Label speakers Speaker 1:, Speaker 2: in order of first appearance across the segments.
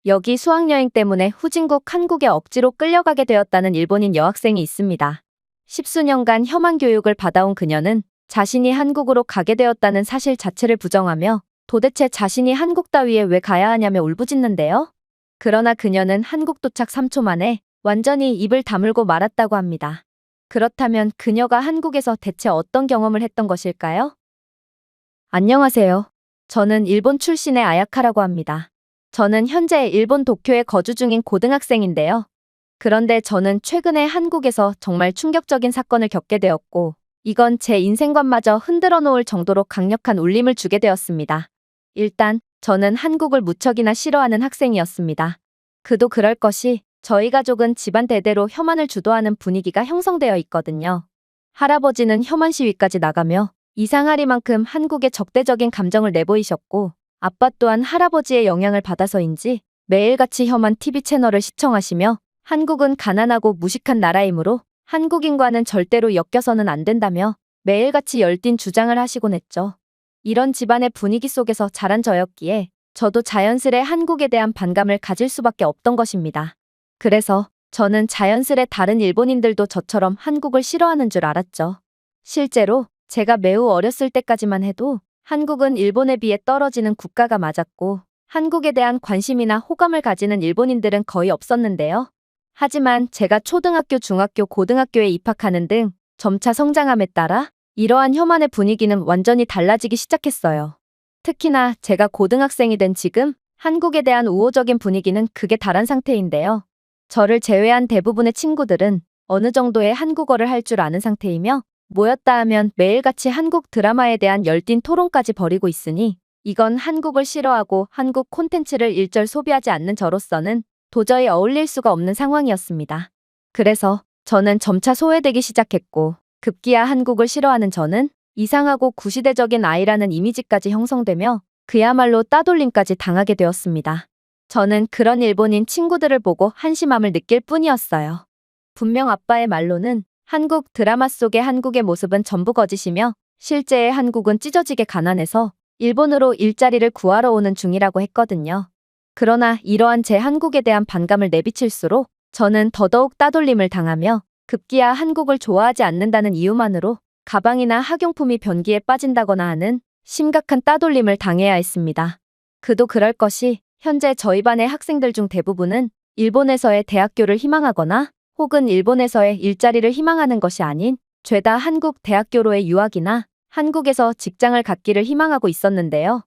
Speaker 1: 여기 수학여행 때문에 후진국 한국에 억지로 끌려가게 되었다는 일본인 여학생이 있습니다. 십수년간 혐한 교육을 받아온 그녀는 자신이 한국으로 가게 되었다는 사실 자체를 부정하며 도대체 자신이 한국 따위에 왜 가야 하냐며 울부짖는데요. 그러나 그녀는 한국 도착 3초 만에 완전히 입을 다물고 말았다고 합니다. 그렇다면 그녀가 한국에서 대체 어떤 경험을 했던 것일까요? 안녕하세요. 저는 일본 출신의 아야카라고 합니다. 저는 현재 일본 도쿄에 거주 중인 고등학생인데요. 그런데 저는 최근에 한국에서 정말 충격적인 사건을 겪게 되었고, 이건 제 인생관마저 흔들어 놓을 정도로 강력한 울림을 주게 되었습니다. 일단, 저는 한국을 무척이나 싫어하는 학생이었습니다. 그도 그럴 것이 저희 가족은 집안 대대로 혐한을 주도하는 분위기가 형성되어 있거든요. 할아버지는 혐한 시위까지 나가며 이상하리만큼 한국에 적대적인 감정을 내보이셨고, 아빠 또한 할아버지의 영향을 받아서인지 매일같이 혐한 TV 채널을 시청하시며 한국은 가난하고 무식한 나라이므로 한국인과는 절대로 엮여서는 안 된다며 매일같이 열띤 주장을 하시곤 했죠. 이런 집안의 분위기 속에서 자란 저였기에 저도 자연스레 한국에 대한 반감을 가질 수밖에 없던 것입니다. 그래서 저는 자연스레 다른 일본인들도 저처럼 한국을 싫어하는 줄 알았죠. 실제로 제가 매우 어렸을 때까지만 해도 한국은 일본에 비해 떨어지는 국가가 맞았고 한국에 대한 관심이나 호감을 가지는 일본인들은 거의 없었는데요. 하지만 제가 초등학교, 중학교, 고등학교에 입학하는 등 점차 성장함에 따라 이러한 혐한의 분위기는 완전히 달라지기 시작했어요. 특히나 제가 고등학생이 된 지금 한국에 대한 우호적인 분위기는 극에 달한 상태인데요. 저를 제외한 대부분의 친구들은 어느 정도의 한국어를 할 줄 아는 상태이며 모였다 하면 매일같이 한국 드라마에 대한 열띤 토론까지 벌이고 있으니 이건 한국을 싫어하고 한국 콘텐츠를 일절 소비하지 않는 저로서는 도저히 어울릴 수가 없는 상황이었습니다. 그래서 저는 점차 소외되기 시작했고 급기야 한국을 싫어하는 저는 이상하고 구시대적인 아이라는 이미지까지 형성되며 그야말로 따돌림까지 당하게 되었습니다. 저는 그런 일본인 친구들을 보고 한심함을 느낄 뿐이었어요. 분명 아빠의 말로는 한국 드라마 속의 한국의 모습은 전부 거짓이며 실제의 한국은 찢어지게 가난해서 일본으로 일자리를 구하러 오는 중이라고 했거든요. 그러나 이러한 제 한국에 대한 반감을 내비칠수록 저는 더더욱 따돌림을 당하며 급기야 한국을 좋아하지 않는다는 이유만으로 가방이나 학용품이 변기에 빠진다거나 하는 심각한 따돌림을 당해야 했습니다. 그도 그럴 것이 현재 저희 반의 학생들 중 대부분은 일본에서의 대학교를 희망하거나 혹은 일본에서의 일자리를 희망하는 것이 아닌 죄다 한국 대학교로의 유학이나 한국에서 직장을 갖기를 희망하고 있었는데요.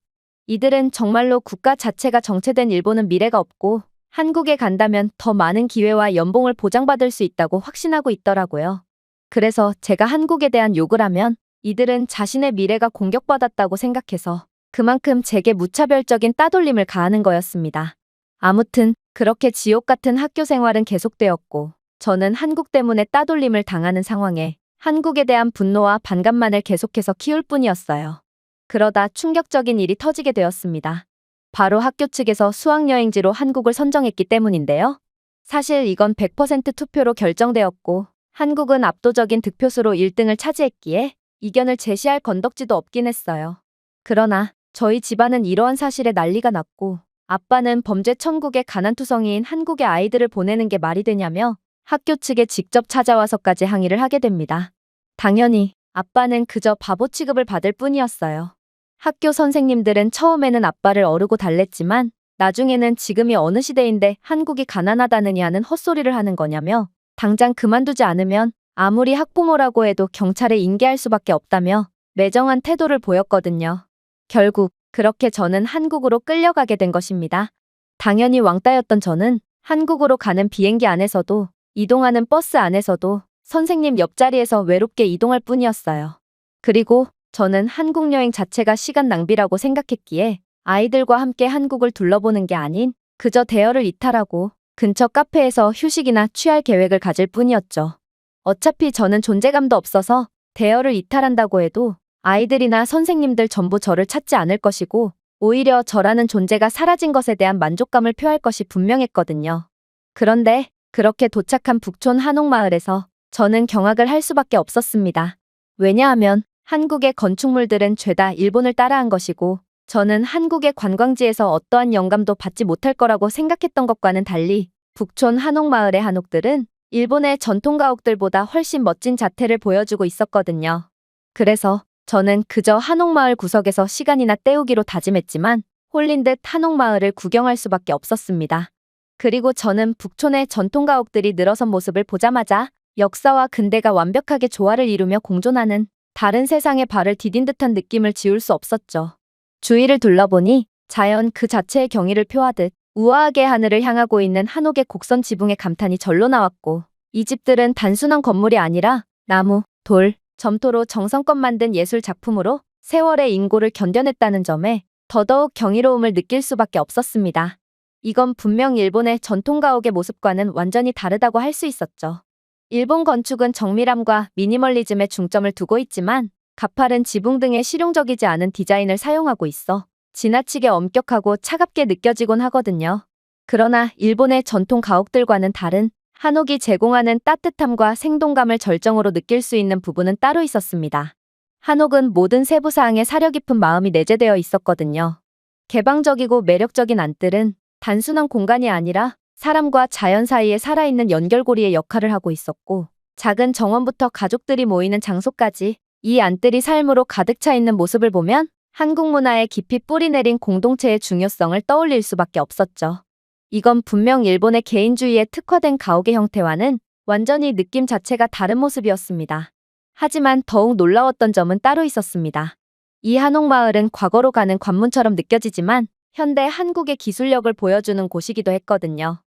Speaker 1: 이들은 정말로 국가 자체가 정체된 일본은 미래가 없고 한국에 간다면 더 많은 기회와 연봉을 보장받을 수 있다고 확신하고 있더라고요. 그래서 제가 한국에 대한 욕을 하면 이들은 자신의 미래가 공격받았다고 생각해서 그만큼 제게 무차별적인 따돌림을 가하는 거였습니다. 아무튼 그렇게 지옥 같은 학교 생활은 계속되었고 저는 한국 때문에 따돌림을 당하는 상황에 한국에 대한 분노와 반감만을 계속해서 키울 뿐이었어요. 그러다 충격적인 일이 터지게 되었습니다. 바로 학교 측에서 수학여행지로 한국을 선정했기 때문인데요. 사실 이건 100% 투표로 결정되었고 한국은 압도적인 득표수로 1등을 차지했기에 이견을 제시할 건덕지도 없긴 했어요. 그러나 저희 집안은 이러한 사실에 난리가 났고 아빠는 범죄 천국에 가난투성이인 한국의 아이들을 보내는 게 말이 되냐며 학교 측에 직접 찾아와서까지 항의를 하게 됩니다. 당연히 아빠는 그저 바보 취급을 받을 뿐이었어요. 학교 선생님들은 처음에는 아빠를 어르고 달랬지만 나중에는 지금이 어느 시대인데 한국이 가난하다느니 하는 헛소리를 하는 거냐며 당장 그만두지 않으면 아무리 학부모라고 해도 경찰에 인계할 수밖에 없다며 매정한 태도를 보였거든요. 결국 그렇게 저는 한국으로 끌려가게 된 것입니다. 당연히 왕따였던 저는 한국으로 가는 비행기 안에서도 이동하는 버스 안에서도 선생님 옆자리에서 외롭게 이동할 뿐이었어요. 그리고 저는 한국 여행 자체가 시간 낭비라고 생각했기에 아이들과 함께 한국을 둘러보는 게 아닌 그저 대여를 이탈하고 근처 카페에서 휴식이나 취할 계획을 가질 뿐이었죠. 어차피 저는 존재감도 없어서 대여를 이탈한다고 해도 아이들이나 선생님들 전부 저를 찾지 않을 것이고 오히려 저라는 존재가 사라진 것에 대한 만족감을 표할 것이 분명했거든요. 그런데 그렇게 도착한 북촌 한옥마을에서 저는 경악을 할 수밖에 없었습니다. 왜냐하면 한국의 건축물들은 죄다 일본을 따라한 것이고 저는 한국의 관광지에서 어떠한 영감도 받지 못할 거라고 생각했던 것과는 달리 북촌 한옥마을의 한옥들은 일본의 전통 가옥들보다 훨씬 멋진 자태를 보여주고 있었거든요. 그래서 저는 그저 한옥마을 구석에서 시간이나 때우기로 다짐했지만 홀린 듯 한옥마을을 구경할 수밖에 없었습니다. 그리고 저는 북촌의 전통 가옥들이 늘어선 모습을 보자마자 역사와 근대가 완벽하게 조화를 이루며 공존하는 다른 세상에 발을 디딘 듯한 느낌을 지울 수 없었죠. 주위를 둘러보니 자연 그 자체의 경의를 표하듯 우아하게 하늘을 향하고 있는 한옥의 곡선 지붕에 감탄이 절로 나왔고, 이 집들은 단순한 건물이 아니라 나무, 돌, 점토로 정성껏 만든 예술 작품으로 세월의 인고를 견뎌냈다는 점에 더더욱 경이로움을 느낄 수밖에 없었습니다. 이건 분명 일본의 전통 가옥의 모습과는 완전히 다르다고 할 수 있었죠. 일본 건축은 정밀함과 미니멀리즘에 중점을 두고 있지만 가파른 지붕 등의 실용적이지 않은 디자인을 사용하고 있어 지나치게 엄격하고 차갑게 느껴지곤 하거든요. 그러나 일본의 전통 가옥들과는 다른 한옥이 제공하는 따뜻함과 생동감을 절정으로 느낄 수 있는 부분은 따로 있었습니다. 한옥은 모든 세부 사항에 사려 깊은 마음이 내재되어 있었거든요. 개방적이고 매력적인 안뜰은 단순한 공간이 아니라 사람과 자연 사이에 살아있는 연결고리의 역할을 하고 있었고, 작은 정원부터 가족들이 모이는 장소까지 이 안뜰이 삶으로 가득 차 있는 모습을 보면 한국 문화에 깊이 뿌리내린 공동체의 중요성을 떠올릴 수밖에 없었죠. 이건 분명 일본의 개인주의에 특화된 가옥의 형태와는 완전히 느낌 자체가 다른 모습이었습니다. 하지만 더욱 놀라웠던 점은 따로 있었습니다. 이 한옥마을은 과거로 가는 관문처럼 느껴지지만 현대 한국의 기술력을 보여주는 곳이기도 했거든요.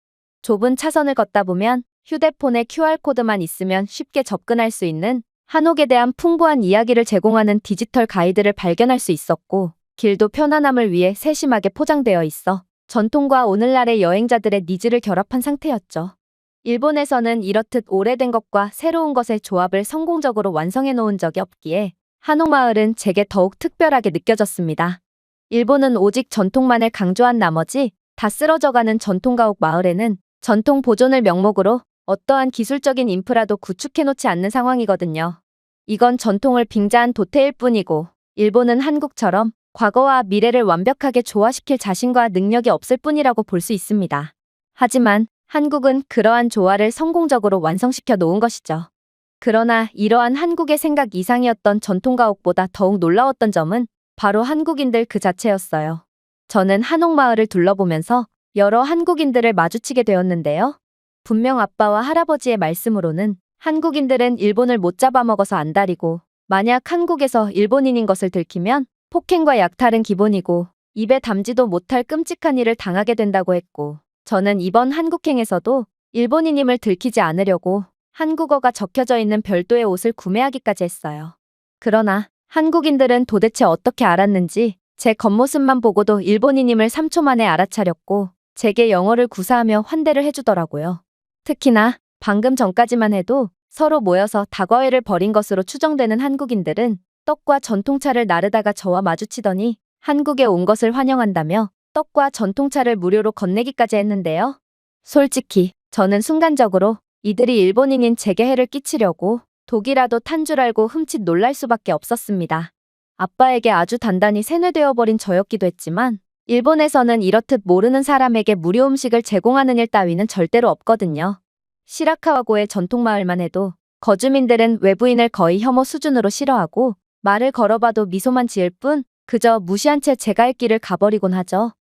Speaker 1: 좁은 차선을 걷다 보면 휴대폰에 QR코드만 있으면 쉽게 접근할 수 있는 한옥에 대한 풍부한 이야기를 제공하는 디지털 가이드를 발견할 수 있었고, 길도 편안함을 위해 세심하게 포장되어 있어 전통과 오늘날의 여행자들의 니즈를 결합한 상태였죠. 일본에서는 이렇듯 오래된 것과 새로운 것의 조합을 성공적으로 완성해 놓은 적이 없기에 한옥마을은 제게 더욱 특별하게 느껴졌습니다. 일본은 오직 전통만을 강조한 나머지 다 쓰러져가는 전통가옥 마을에는 전통 보존을 명목으로 어떠한 기술적인 인프라도 구축해놓지 않는 상황이거든요. 이건 전통을 빙자한 도태일 뿐이고, 일본은 한국처럼 과거와 미래를 완벽하게 조화시킬 자신과 능력이 없을 뿐이라고 볼 수 있습니다. 하지만 한국은 그러한 조화를 성공적으로 완성시켜 놓은 것이죠. 그러나 이러한 한국의 생각 이상이었던 전통가옥보다 더욱 놀라웠던 점은 바로 한국인들 그 자체였어요. 저는 한옥마을을 둘러보면서 여러 한국인들을 마주치게 되었는데요. 분명 아빠와 할아버지의 말씀으로는 한국인들은 일본을 못 잡아먹어서 안달이고, 만약 한국에서 일본인인 것을 들키면 폭행과 약탈은 기본이고 입에 담지도 못할 끔찍한 일을 당하게 된다고 했고, 저는 이번 한국행에서도 일본인임을 들키지 않으려고 한국어가 적혀져 있는 별도의 옷을 구매하기까지 했어요. 그러나 한국인들은 도대체 어떻게 알았는지 제 겉모습만 보고도 일본인임을 3초 만에 알아차렸고 제게 영어를 구사하며 환대를 해주더라고요. 특히나 방금 전까지만 해도 서로 모여서 다과회를 벌인 것으로 추정되는 한국인들은 떡과 전통차를 나르다가 저와 마주치더니 한국에 온 것을 환영한다며 떡과 전통차를 무료로 건네기까지 했는데요. 솔직히 저는 순간적으로 이들이 일본인인 제게 해를 끼치려고 독이라도 탄 줄 알고 흠칫 놀랄 수밖에 없었습니다. 아빠에게 아주 단단히 세뇌되어 버린 저였기도 했지만 일본에서는 이렇듯 모르는 사람에게 무료 음식을 제공하는 일 따위는 절대로 없거든요. 시라카와고의 전통마을만 해도 거주민들은 외부인을 거의 혐오 수준으로 싫어하고 말을 걸어봐도 미소만 지을 뿐 그저 무시한 채 제 갈 길을 가버리곤 하죠.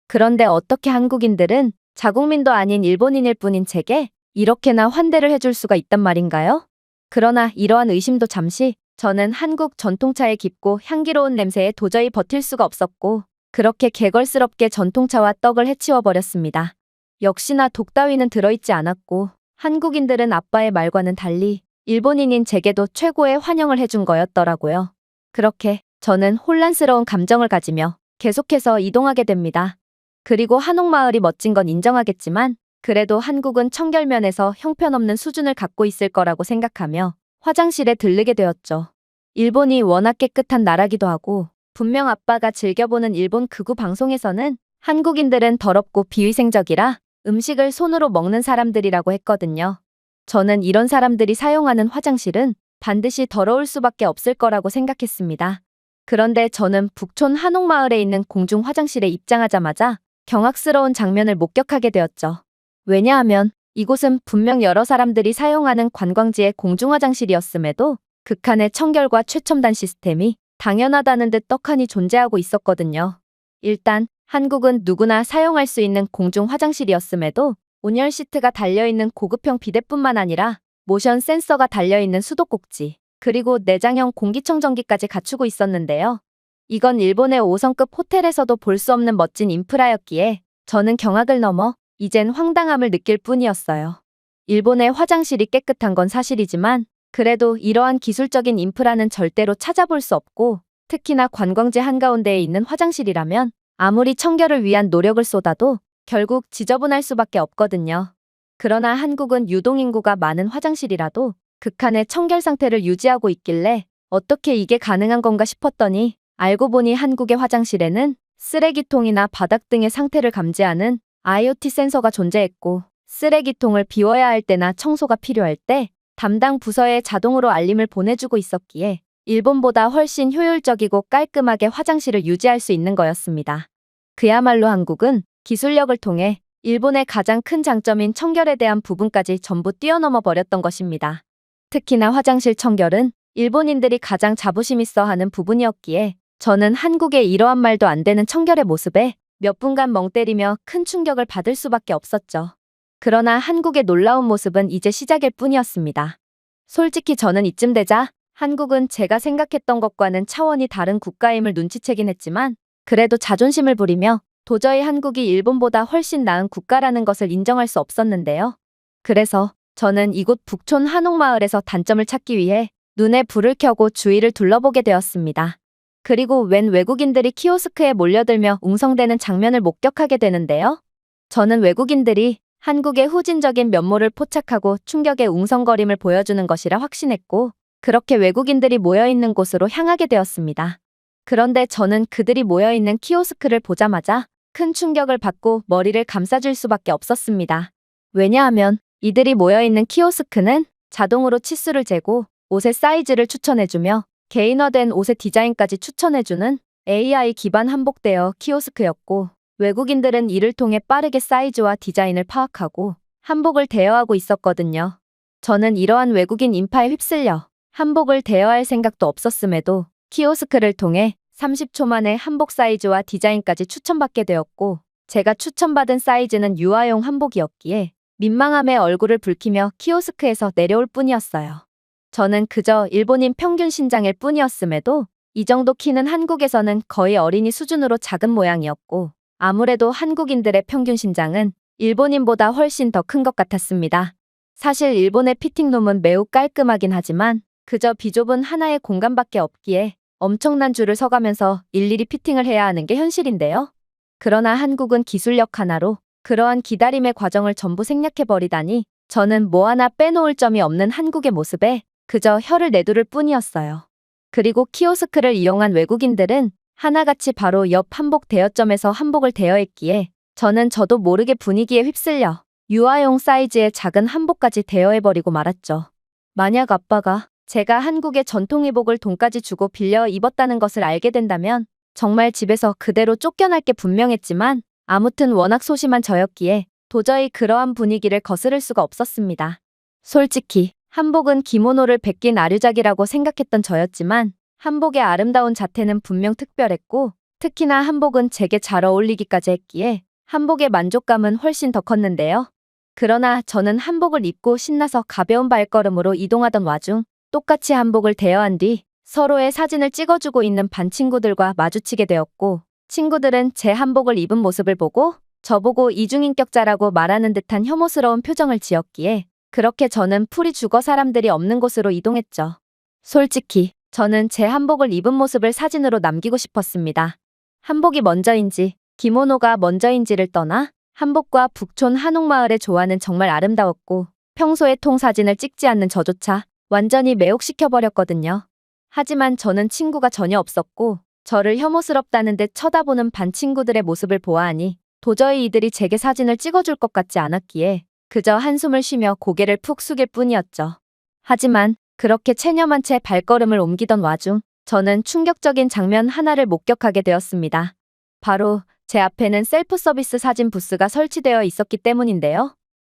Speaker 1: 그런데 어떻게 한국인들은 자국민도 아닌 일본인일 뿐인 제게 이렇게나 환대를 해줄 수가 있단 말인가요? 그러나 이러한 의심도 잠시, 저는 한국 전통차의 깊고 향기로운 냄새에 도저히 버틸 수가 없었고 그렇게 개걸스럽게 전통차와 떡을 해치워 버렸습니다. 역시나 독 따위는 들어있지 않았고 한국인들은 아빠의 말과는 달리 일본인인 제게도 최고의 환영을 해준 거였더라고요. 그렇게 저는 혼란스러운 감정을 가지며 계속해서 이동하게 됩니다. 그리고 한옥마을이 멋진 건 인정하겠지만 그래도 한국은 청결면에서 형편없는 수준을 갖고 있을 거라고 생각하며 화장실에 들르게 되었죠. 일본이 워낙 깨끗한 나라기도 하고 분명 아빠가 즐겨보는 일본 극우 방송에서는 한국인들은 더럽고 비위생적이라 음식을 손으로 먹는 사람들이라고 했거든요. 저는 이런 사람들이 사용하는 화장실은 반드시 더러울 수밖에 없을 거라고 생각했습니다. 그런데 저는 북촌 한옥마을에 있는 공중 화장실에 입장하자마자 경악스러운 장면을 목격하게 되었죠. 왜냐하면 이곳은 분명 여러 사람들이 사용하는 관광지의 공중 화장실이었음에도 극한의 청결과 최첨단 시스템이 당연하다는 듯 떡하니 존재하고 있었거든요. 일단 한국은 누구나 사용할 수 있는 공중 화장실이었음에도 온열 시트가 달려있는 고급형 비데뿐만 아니라 모션 센서가 달려있는 수도꼭지, 그리고 내장형 공기청정기까지 갖추고 있었는데요. 이건 일본의 5성급 호텔에서도 볼 수 없는 멋진 인프라였기에 저는 경악을 넘어 이젠 황당함을 느낄 뿐이었어요. 일본의 화장실이 깨끗한 건 사실이지만 그래도 이러한 기술적인 인프라는 절대로 찾아볼 수 없고, 특히나 관광지 한가운데에 있는 화장실이라면 아무리 청결을 위한 노력을 쏟아도 결국 지저분할 수밖에 없거든요. 그러나 한국은 유동인구가 많은 화장실이라도 극한의 청결 상태를 유지하고 있길래 어떻게 이게 가능한 건가 싶었더니 알고 보니 한국의 화장실에는 쓰레기통이나 바닥 등의 상태를 감지하는 IoT 센서가 존재했고, 쓰레기통을 비워야 할 때나 청소가 필요할 때 담당 부서에 자동으로 알림을 보내주고 있었기에 일본보다 훨씬 효율적이고 깔끔하게 화장실을 유지할 수 있는 거였습니다. 그야말로 한국은 기술력을 통해 일본의 가장 큰 장점인 청결에 대한 부분까지 전부 뛰어넘어 버렸던 것입니다. 특히나 화장실 청결은 일본인들이 가장 자부심 있어 하는 부분이었기에 저는 한국의 이러한 말도 안 되는 청결의 모습에 몇 분간 멍 때리며 큰 충격을 받을 수밖에 없었죠. 그러나 한국의 놀라운 모습은 이제 시작일 뿐이었습니다. 솔직히 저는 이쯤 되자 한국은 제가 생각했던 것과는 차원이 다른 국가임을 눈치채긴 했지만 그래도 자존심을 부리며 도저히 한국이 일본보다 훨씬 나은 국가라는 것을 인정할 수 없었는데요. 그래서 저는 이곳 북촌 한옥마을에서 단점을 찾기 위해 눈에 불을 켜고 주위를 둘러보게 되었습니다. 그리고 웬 외국인들이 키오스크에 몰려들며 웅성대는 장면을 목격하게 되는데요. 저는 외국인들이 한국의 후진적인 면모를 포착하고 충격의 웅성거림을 보여주는 것이라 확신했고, 그렇게 외국인들이 모여있는 곳으로 향하게 되었습니다. 그런데 저는 그들이 모여있는 키오스크를 보자마자 큰 충격을 받고 머리를 감싸줄 수밖에 없었습니다. 왜냐하면 이들이 모여있는 키오스크는 자동으로 치수를 재고 옷의 사이즈를 추천해주며 개인화된 옷의 디자인까지 추천해주는 AI 기반 한복 대여 키오스크였고, 외국인들은 이를 통해 빠르게 사이즈와 디자인을 파악하고 한복을 대여하고 있었거든요. 저는 이러한 외국인 인파에 휩쓸려 한복을 대여할 생각도 없었음에도 키오스크를 통해 30초 만에 한복 사이즈와 디자인까지 추천받게 되었고, 제가 추천받은 사이즈는 유아용 한복이었기에 민망함에 얼굴을 붉히며 키오스크에서 내려올 뿐이었어요. 저는 그저 일본인 평균 신장일 뿐이었음에도 이 정도 키는 한국에서는 거의 어린이 수준으로 작은 모양이었고, 아무래도 한국인들의 평균 신장은 일본인보다 훨씬 더 큰 것 같았습니다. 사실 일본의 피팅룸은 매우 깔끔하긴 하지만 그저 비좁은 하나의 공간밖에 없기에 엄청난 줄을 서가면서 일일이 피팅을 해야 하는 게 현실인데요. 그러나 한국은 기술력 하나로 그러한 기다림의 과정을 전부 생략해버리다니 저는 뭐 하나 빼놓을 점이 없는 한국의 모습에 그저 혀를 내두를 뿐이었어요. 그리고 키오스크를 이용한 외국인들은 하나같이 바로 옆 한복 대여점에서 한복을 대여했기에 저는 저도 모르게 분위기에 휩쓸려 유아용 사이즈의 작은 한복까지 대여해버리고 말았죠. 만약 아빠가 제가 한국의 전통의복을 돈까지 주고 빌려 입었다는 것을 알게 된다면 정말 집에서 그대로 쫓겨날 게 분명했지만 아무튼 워낙 소심한 저였기에 도저히 그러한 분위기를 거스를 수가 없었습니다. 솔직히 한복은 기모노를 벗긴 아류작이라고 생각했던 저였지만 한복의 아름다운 자태는 분명 특별했고, 특히나 한복은 제게 잘 어울리기까지 했기에 한복의 만족감은 훨씬 더 컸는데요. 그러나 저는 한복을 입고 신나서 가벼운 발걸음으로 이동하던 와중 똑같이 한복을 대여한 뒤 서로의 사진을 찍어주고 있는 반 친구들과 마주치게 되었고, 친구들은 제 한복을 입은 모습을 보고 저보고 이중인격자라고 말하는 듯한 혐오스러운 표정을 지었기에 그렇게 저는 풀이 죽어 사람들이 없는 곳으로 이동했죠. 솔직히 저는 제 한복을 입은 모습을 사진으로 남기고 싶었습니다. 한복이 먼저인지 기모노가 먼저인지를 떠나 한복과 북촌 한옥마을의 조화는 정말 아름다웠고, 평소에 통사진을 찍지 않는 저조차 완전히 매혹시켜버렸거든요. 하지만 저는 친구가 전혀 없었고 저를 혐오스럽다는 듯 쳐다보는 반 친구들의 모습을 보아하니 도저히 이들이 제게 사진을 찍어줄 것 같지 않았기에 그저 한숨을 쉬며 고개를 푹 숙일 뿐이었죠. 하지만 그렇게 체념한 채 발걸음을 옮기던 와중 저는 충격적인 장면 하나를 목격하게 되었습니다. 바로 제 앞에는 셀프 서비스 사진 부스가 설치되어 있었기 때문인데요.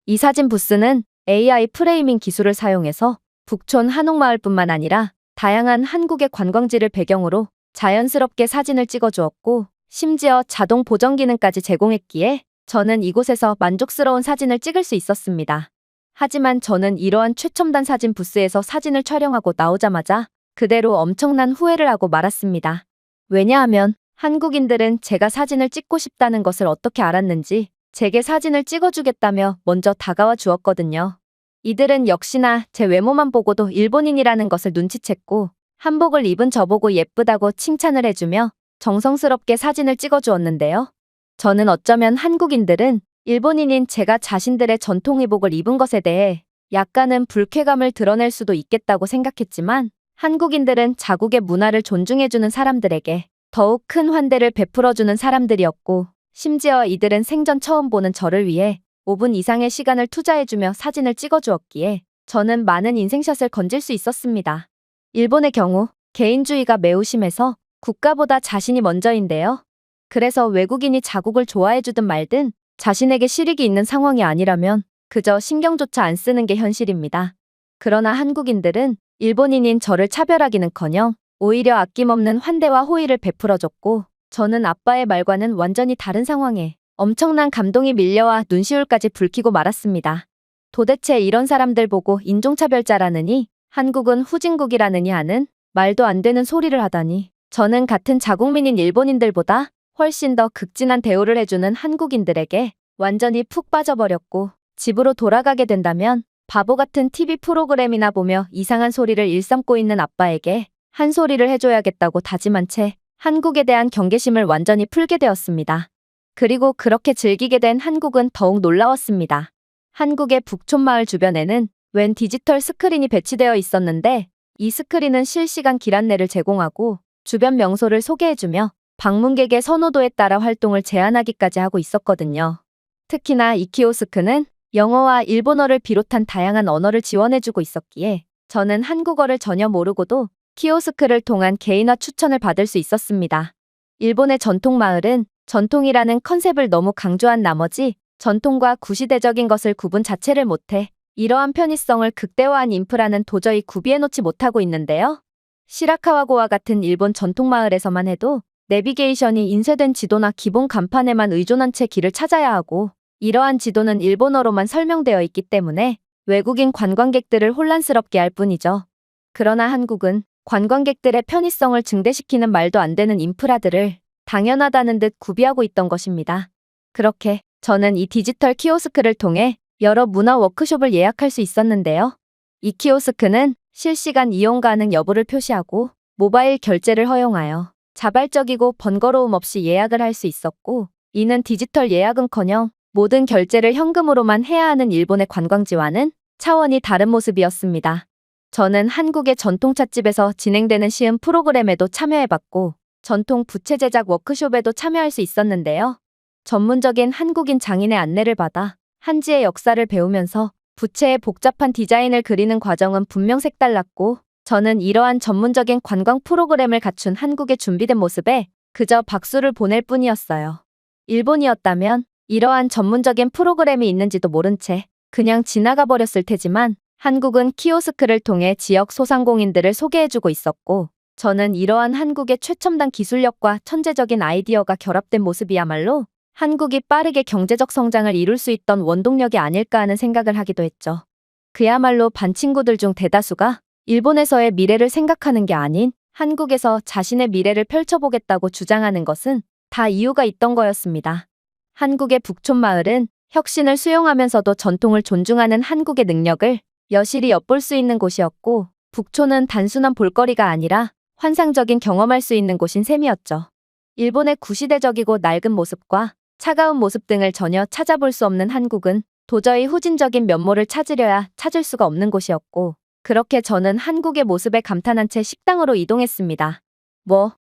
Speaker 1: 이 사진 부스는 AI 프레이밍 기술을 사용해서 북촌 한옥마을뿐만 아니라 다양한 한국의 관광지를 배경으로 자연스럽게 사진을 찍어주었고, 심지어 자동 보정 기능까지 제공했기에 저는 이곳에서 만족스러운 사진을 찍을 수 있었습니다. 하지만 저는 이러한 최첨단 사진 부스에서 사진을 촬영하고 나오자마자 그대로 엄청난 후회를 하고 말았습니다. 왜냐하면 한국인들은 제가 사진을 찍고 싶다는 것을 어떻게 알았는지 제게 사진을 찍어주겠다며 먼저 다가와 주었거든요. 이들은 역시나 제 외모만 보고도 일본인이라는 것을 눈치챘고, 한복을 입은 저보고 예쁘다고 칭찬을 해주며 정성스럽게 사진을 찍어주었는데요. 저는 어쩌면 한국인들은 일본인인 제가 자신들의 전통 의복을 입은 것에 대해 약간은 불쾌감을 드러낼 수도 있겠다고 생각했지만, 한국인들은 자국의 문화를 존중해주는 사람들에게 더욱 큰 환대를 베풀어주는 사람들이었고, 심지어 이들은 생전 처음 보는 저를 위해 5분 이상의 시간을 투자해주며 사진을 찍어주었기에 저는 많은 인생샷을 건질 수 있었습니다. 일본의 경우 개인주의가 매우 심해서 국가보다 자신이 먼저인데요. 그래서 외국인이 자국을 좋아해주든 말든 자신에게 실익이 있는 상황이 아니라면 그저 신경조차 안 쓰는 게 현실입니다. 그러나 한국인들은 일본인인 저를 차별하기는커녕 오히려 아낌없는 환대와 호의를 베풀어줬고, 저는 아빠의 말과는 완전히 다른 상황에 엄청난 감동이 밀려와 눈시울까지 붉히고 말았습니다. 도대체 이런 사람들 보고 인종차별자라느니 한국은 후진국이라느니 하는 말도 안 되는 소리를 하다니, 저는 같은 자국민인 일본인들보다 훨씬 더 극진한 대우를 해주는 한국인들에게 완전히 푹 빠져버렸고, 집으로 돌아가게 된다면 바보 같은 TV 프로그램이나 보며 이상한 소리를 일삼고 있는 아빠에게 한 소리를 해줘야겠다고 다짐한 채 한국에 대한 경계심을 완전히 풀게 되었습니다. 그리고 그렇게 즐기게 된 한국은 더욱 놀라웠습니다. 한국의 북촌마을 주변에는 웬 디지털 스크린이 배치되어 있었는데, 이 스크린은 실시간 길 안내를 제공하고 주변 명소를 소개해주며 방문객의 선호도에 따라 활동을 제한하기까지 하고 있었거든요. 특히나 이 키오스크는 영어와 일본어를 비롯한 다양한 언어를 지원해주고 있었기에 저는 한국어를 전혀 모르고도 키오스크를 통한 개인화 추천을 받을 수 있었습니다. 일본의 전통마을은 전통이라는 컨셉을 너무 강조한 나머지 전통과 구시대적인 것을 구분 자체를 못해 이러한 편의성을 극대화한 인프라는 도저히 구비해놓지 못하고 있는데요. 시라카와고와 같은 일본 전통마을에서만 해도 내비게이션이 인쇄된 지도나 기본 간판에만 의존한 채 길을 찾아야 하고, 이러한 지도는 일본어로만 설명되어 있기 때문에 외국인 관광객들을 혼란스럽게 할 뿐이죠. 그러나 한국은 관광객들의 편의성을 증대시키는 말도 안 되는 인프라들을 당연하다는 듯 구비하고 있던 것입니다. 그렇게 저는 이 디지털 키오스크를 통해 여러 문화 워크숍을 예약할 수 있었는데요. 이 키오스크는 실시간 이용 가능 여부를 표시하고 모바일 결제를 허용하여 자발적이고 번거로움 없이 예약을 할 수 있었고, 이는 디지털 예약은커녕 모든 결제를 현금으로만 해야 하는 일본의 관광지와는 차원이 다른 모습이었습니다. 저는 한국의 전통찻집에서 진행되는 시음 프로그램에도 참여해봤고, 전통 부채 제작 워크숍에도 참여할 수 있었는데요. 전문적인 한국인 장인의 안내를 받아 한지의 역사를 배우면서 부채의 복잡한 디자인을 그리는 과정은 분명 색달랐고, 저는 이러한 전문적인 관광 프로그램을 갖춘 한국의 준비된 모습에 그저 박수를 보낼 뿐이었어요. 일본이었다면 이러한 전문적인 프로그램이 있는지도 모른 채 그냥 지나가 버렸을 테지만, 한국은 키오스크를 통해 지역 소상공인들을 소개해주고 있었고, 저는 이러한 한국의 최첨단 기술력과 천재적인 아이디어가 결합된 모습이야말로 한국이 빠르게 경제적 성장을 이룰 수 있던 원동력이 아닐까 하는 생각을 하기도 했죠. 그야말로 반 친구들 중 대다수가 일본에서의 미래를 생각하는 게 아닌 한국에서 자신의 미래를 펼쳐보겠다고 주장하는 것은 다 이유가 있던 거였습니다. 한국의 북촌마을은 혁신을 수용하면서도 전통을 존중하는 한국의 능력을 여실히 엿볼 수 있는 곳이었고, 북촌은 단순한 볼거리가 아니라 환상적인 경험할 수 있는 곳인 셈이었죠. 일본의 구시대적이고 낡은 모습과 차가운 모습 등을 전혀 찾아볼 수 없는 한국은 도저히 후진적인 면모를 찾으려야 찾을 수가 없는 곳이었고, 그렇게 저는 한국의 모습에 감탄한 채 식당으로 이동했습니다.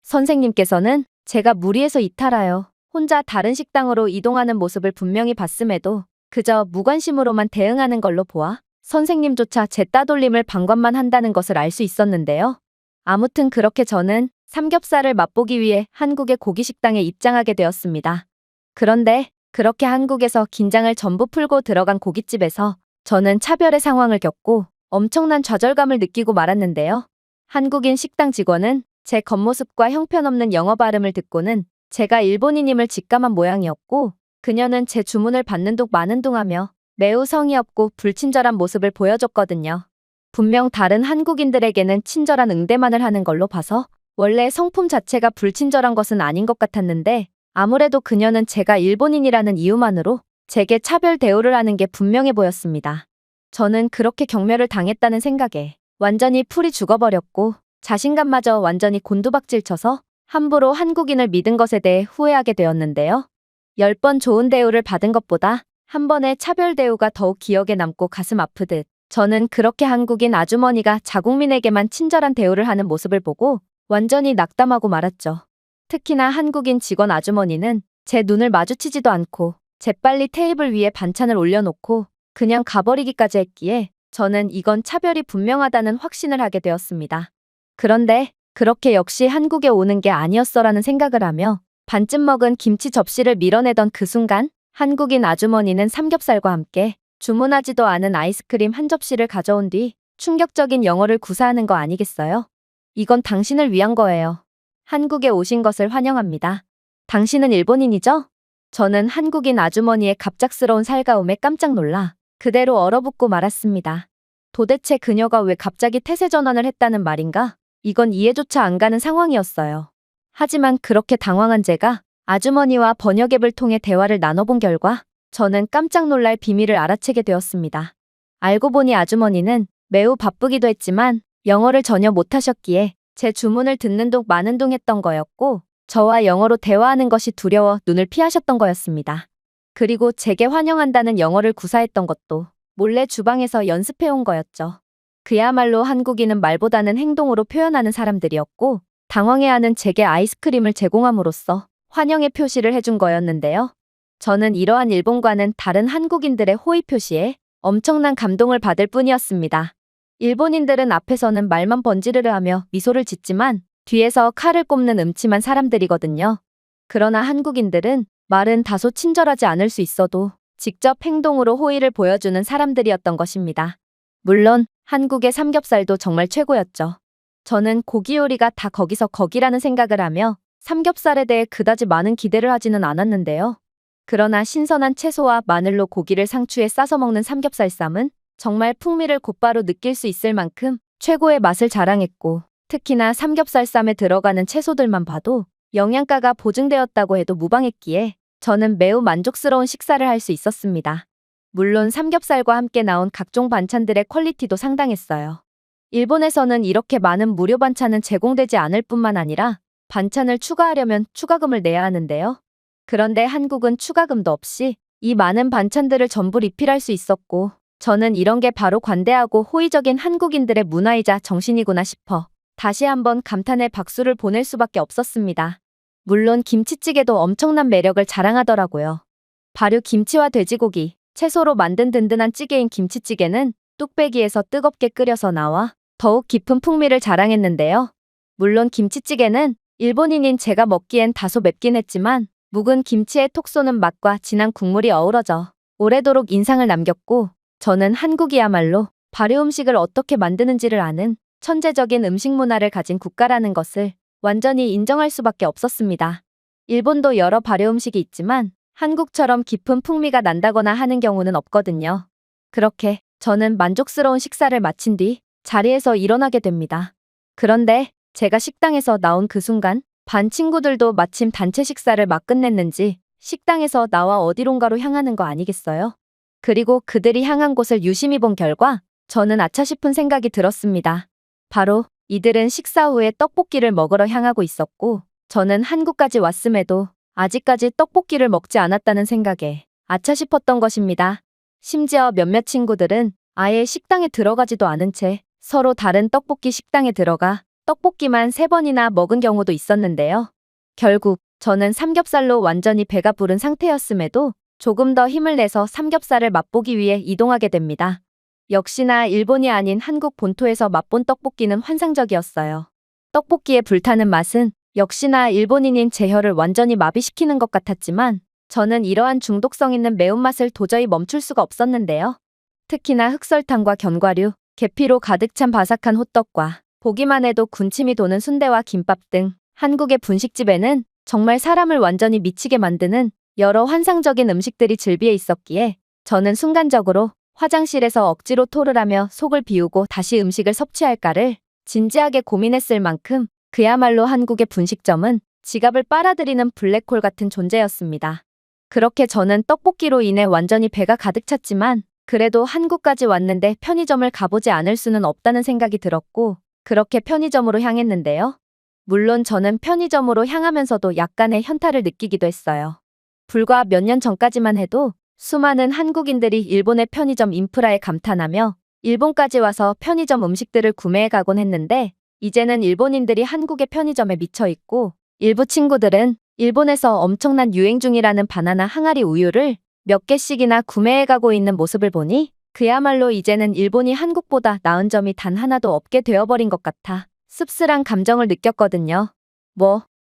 Speaker 1: 선생님께서는 제가 무리해서 이탈하여 혼자 다른 식당으로 이동하는 모습을 분명히 봤음에도 그저 무관심으로만 대응하는 걸로 보아 선생님조차 제 따돌림을 방관만 한다는 것을 알 수 있었는데요. 아무튼 그렇게 저는 삼겹살을 맛보기 위해 한국의 고기식당에 입장하게 되었습니다. 그런데 그렇게 한국에서 긴장을 전부 풀고 들어간 고깃집에서 저는 차별의 상황을 겪고 엄청난 좌절감을 느끼고 말았는데요. 한국인 식당 직원은 제 겉모습과 형편없는 영어 발음을 듣고는 제가 일본인임을 직감한 모양이었고, 그녀는 제 주문을 받는 둥 마는 둥 하며 매우 성의 없고 불친절한 모습을 보여줬거든요. 분명 다른 한국인들에게는 친절한 응대만을 하는 걸로 봐서 원래 성품 자체가 불친절한 것은 아닌 것 같았는데, 아무래도 그녀는 제가 일본인이라는 이유만으로 제게 차별 대우를 하는 게 분명해 보였습니다. 저는 그렇게 경멸을 당했다는 생각에 완전히 풀이 죽어버렸고 자신감마저 완전히 곤두박질 쳐서 함부로 한국인을 믿은 것에 대해 후회하게 되었는데요. 10번 좋은 대우를 받은 것보다 한 번의 차별 대우가 더욱 기억에 남고 가슴 아프듯, 저는 그렇게 한국인 아주머니가 자국민에게만 친절한 대우를 하는 모습을 보고 완전히 낙담하고 말았죠. 특히나 한국인 직원 아주머니는 제 눈을 마주치지도 않고 재빨리 테이블 위에 반찬을 올려놓고 그냥 가버리기까지 했기에 저는 이건 차별이 분명하다는 확신을 하게 되었습니다. 그런데 그렇게 역시 한국에 오는 게 아니었어라는 생각을 하며 반쯤 먹은 김치 접시를 밀어내던 그 순간 한국인 아주머니는 삼겹살과 함께 주문하지도 않은 아이스크림 한 접시를 가져온 뒤 충격적인 영어를 구사하는 거 아니겠어요? 이건 당신을 위한 거예요. 한국에 오신 것을 환영합니다. 당신은 일본인이죠? 저는 한국인 아주머니의 갑작스러운 살가움에 깜짝 놀라 그대로 얼어붙고 말았습니다. 도대체 그녀가 왜 갑자기 태세 전환을 했다는 말인가? 이건 이해조차 안 가는 상황이었어요. 하지만 그렇게 당황한 제가 아주머니와 번역앱을 통해 대화를 나눠본 결과 저는 깜짝 놀랄 비밀을 알아채게 되었습니다. 알고 보니 아주머니는 매우 바쁘기도 했지만 영어를 전혀 못하셨기에 제 주문을 듣는 둥 마는 둥 했던 거였고, 저와 영어로 대화하는 것이 두려워 눈을 피하셨던 거였습니다. 그리고 제게 환영한다는 영어를 구사했던 것도 몰래 주방에서 연습해온 거였죠. 그야말로 한국인은 말보다는 행동으로 표현하는 사람들이었고, 당황해하는 제게 아이스크림을 제공함으로써 환영의 표시를 해준 거였는데요. 저는 이러한 일본과는 다른 한국인들의 호의 표시에 엄청난 감동을 받을 뿐이었습니다. 일본인들은 앞에서는 말만 번지르르 하며 미소를 짓지만 뒤에서 칼을 꼽는 음침한 사람들이거든요. 그러나 한국인들은 말은 다소 친절하지 않을 수 있어도 직접 행동으로 호의를 보여주는 사람들이었던 것입니다. 물론 한국의 삼겹살도 정말 최고였죠. 저는 고기 요리가 다 거기서 거기라는 생각을 하며 삼겹살에 대해 그다지 많은 기대를 하지는 않았는데요. 그러나 신선한 채소와 마늘로 고기를 상추에 싸서 먹는 삼겹살쌈은 정말 풍미를 곧바로 느낄 수 있을 만큼 최고의 맛을 자랑했고, 특히나 삼겹살쌈에 들어가는 채소들만 봐도 영양가가 보증되었다고 해도 무방했기에 저는 매우 만족스러운 식사를 할 수 있었습니다. 물론 삼겹살과 함께 나온 각종 반찬들의 퀄리티도 상당했어요. 일본에서는 이렇게 많은 무료 반찬은 제공되지 않을 뿐만 아니라 반찬을 추가하려면 추가금을 내야 하는데요. 그런데 한국은 추가금도 없이 이 많은 반찬들을 전부 리필할 수 있었고, 저는 이런 게 바로 관대하고 호의적인 한국인들의 문화이자 정신이구나 싶어 다시 한번 감탄의 박수를 보낼 수밖에 없었습니다. 물론 김치찌개도 엄청난 매력을 자랑하더라고요. 발효 김치와 돼지고기, 채소로 만든 든든한 찌개인 김치찌개는 뚝배기에서 뜨겁게 끓여서 나와 더욱 깊은 풍미를 자랑했는데요. 물론 김치찌개는 일본인인 제가 먹기엔 다소 맵긴 했지만 묵은 김치의 톡 쏘는 맛과 진한 국물이 어우러져 오래도록 인상을 남겼고, 저는 한국이야말로 발효 음식을 어떻게 만드는지를 아는 천재적인 음식 문화를 가진 국가라는 것을 완전히 인정할 수밖에 없었습니다. 일본도 여러 발효 음식이 있지만 한국처럼 깊은 풍미가 난다거나 하는 경우는 없거든요. 그렇게 저는 만족스러운 식사를 마친 뒤 자리에서 일어나게 됩니다. 그런데 제가 식당에서 나온 그 순간 반 친구들도 마침 단체 식사를 막 끝냈는지 식당에서 나와 어디론가로 향하는 거 아니겠어요? 그리고 그들이 향한 곳을 유심히 본 결과 저는 아차 싶은 생각이 들었습니다. 바로 이들은 식사 후에 떡볶이를 먹으러 향하고 있었고, 저는 한국까지 왔음에도 아직까지 떡볶이를 먹지 않았다는 생각에 아차 싶었던 것입니다. 심지어 몇몇 친구들은 아예 식당에 들어가지도 않은 채 서로 다른 떡볶이 식당에 들어가 떡볶이만 3번이나 먹은 경우도 있었는데요. 결국 저는 삼겹살로 완전히 배가 부른 상태였음에도 조금 더 힘을 내서 삼겹살을 맛보기 위해 이동하게 됩니다. 역시나 일본이 아닌 한국 본토에서 맛본 떡볶이는 환상적이었어요. 떡볶이의 불타는 맛은 역시나 일본인인 제 혀를 완전히 마비시키는 것 같았지만 저는 이러한 중독성 있는 매운맛을 도저히 멈출 수가 없었는데요. 특히나 흑설탕과 견과류, 계피로 가득 찬 바삭한 호떡과 보기만 해도 군침이 도는 순대와 김밥 등 한국의 분식집에는 정말 사람을 완전히 미치게 만드는 여러 환상적인 음식들이 즐비해 있었기에 저는 순간적으로 화장실에서 억지로 토를 하며 속을 비우고 다시 음식을 섭취할까를 진지하게 고민했을 만큼 그야말로 한국의 분식점은 지갑을 빨아들이는 블랙홀 같은 존재였습니다. 그렇게 저는 떡볶이로 인해 완전히 배가 가득 찼지만 그래도 한국까지 왔는데 편의점을 가보지 않을 수는 없다는 생각이 들었고 그렇게 편의점으로 향했는데요. 물론 저는 편의점으로 향하면서도 약간의 현타를 느끼기도 했어요. 불과 몇 년 전까지만 해도 수많은 한국인들이 일본의 편의점 인프라에 감탄하며 일본까지 와서 편의점 음식들을 구매해 가곤 했는데 이제는 일본인들이 한국의 편의점에 미쳐 있고 일부 친구들은 일본에서 엄청난 유행 중이라는 바나나 항아리 우유를 몇 개씩이나 구매해 가고 있는 모습을 보니 그야말로 이제는 일본이 한국보다 나은 점이 단 하나도 없게 되어버린 것 같아 씁쓸한 감정을 느꼈거든요.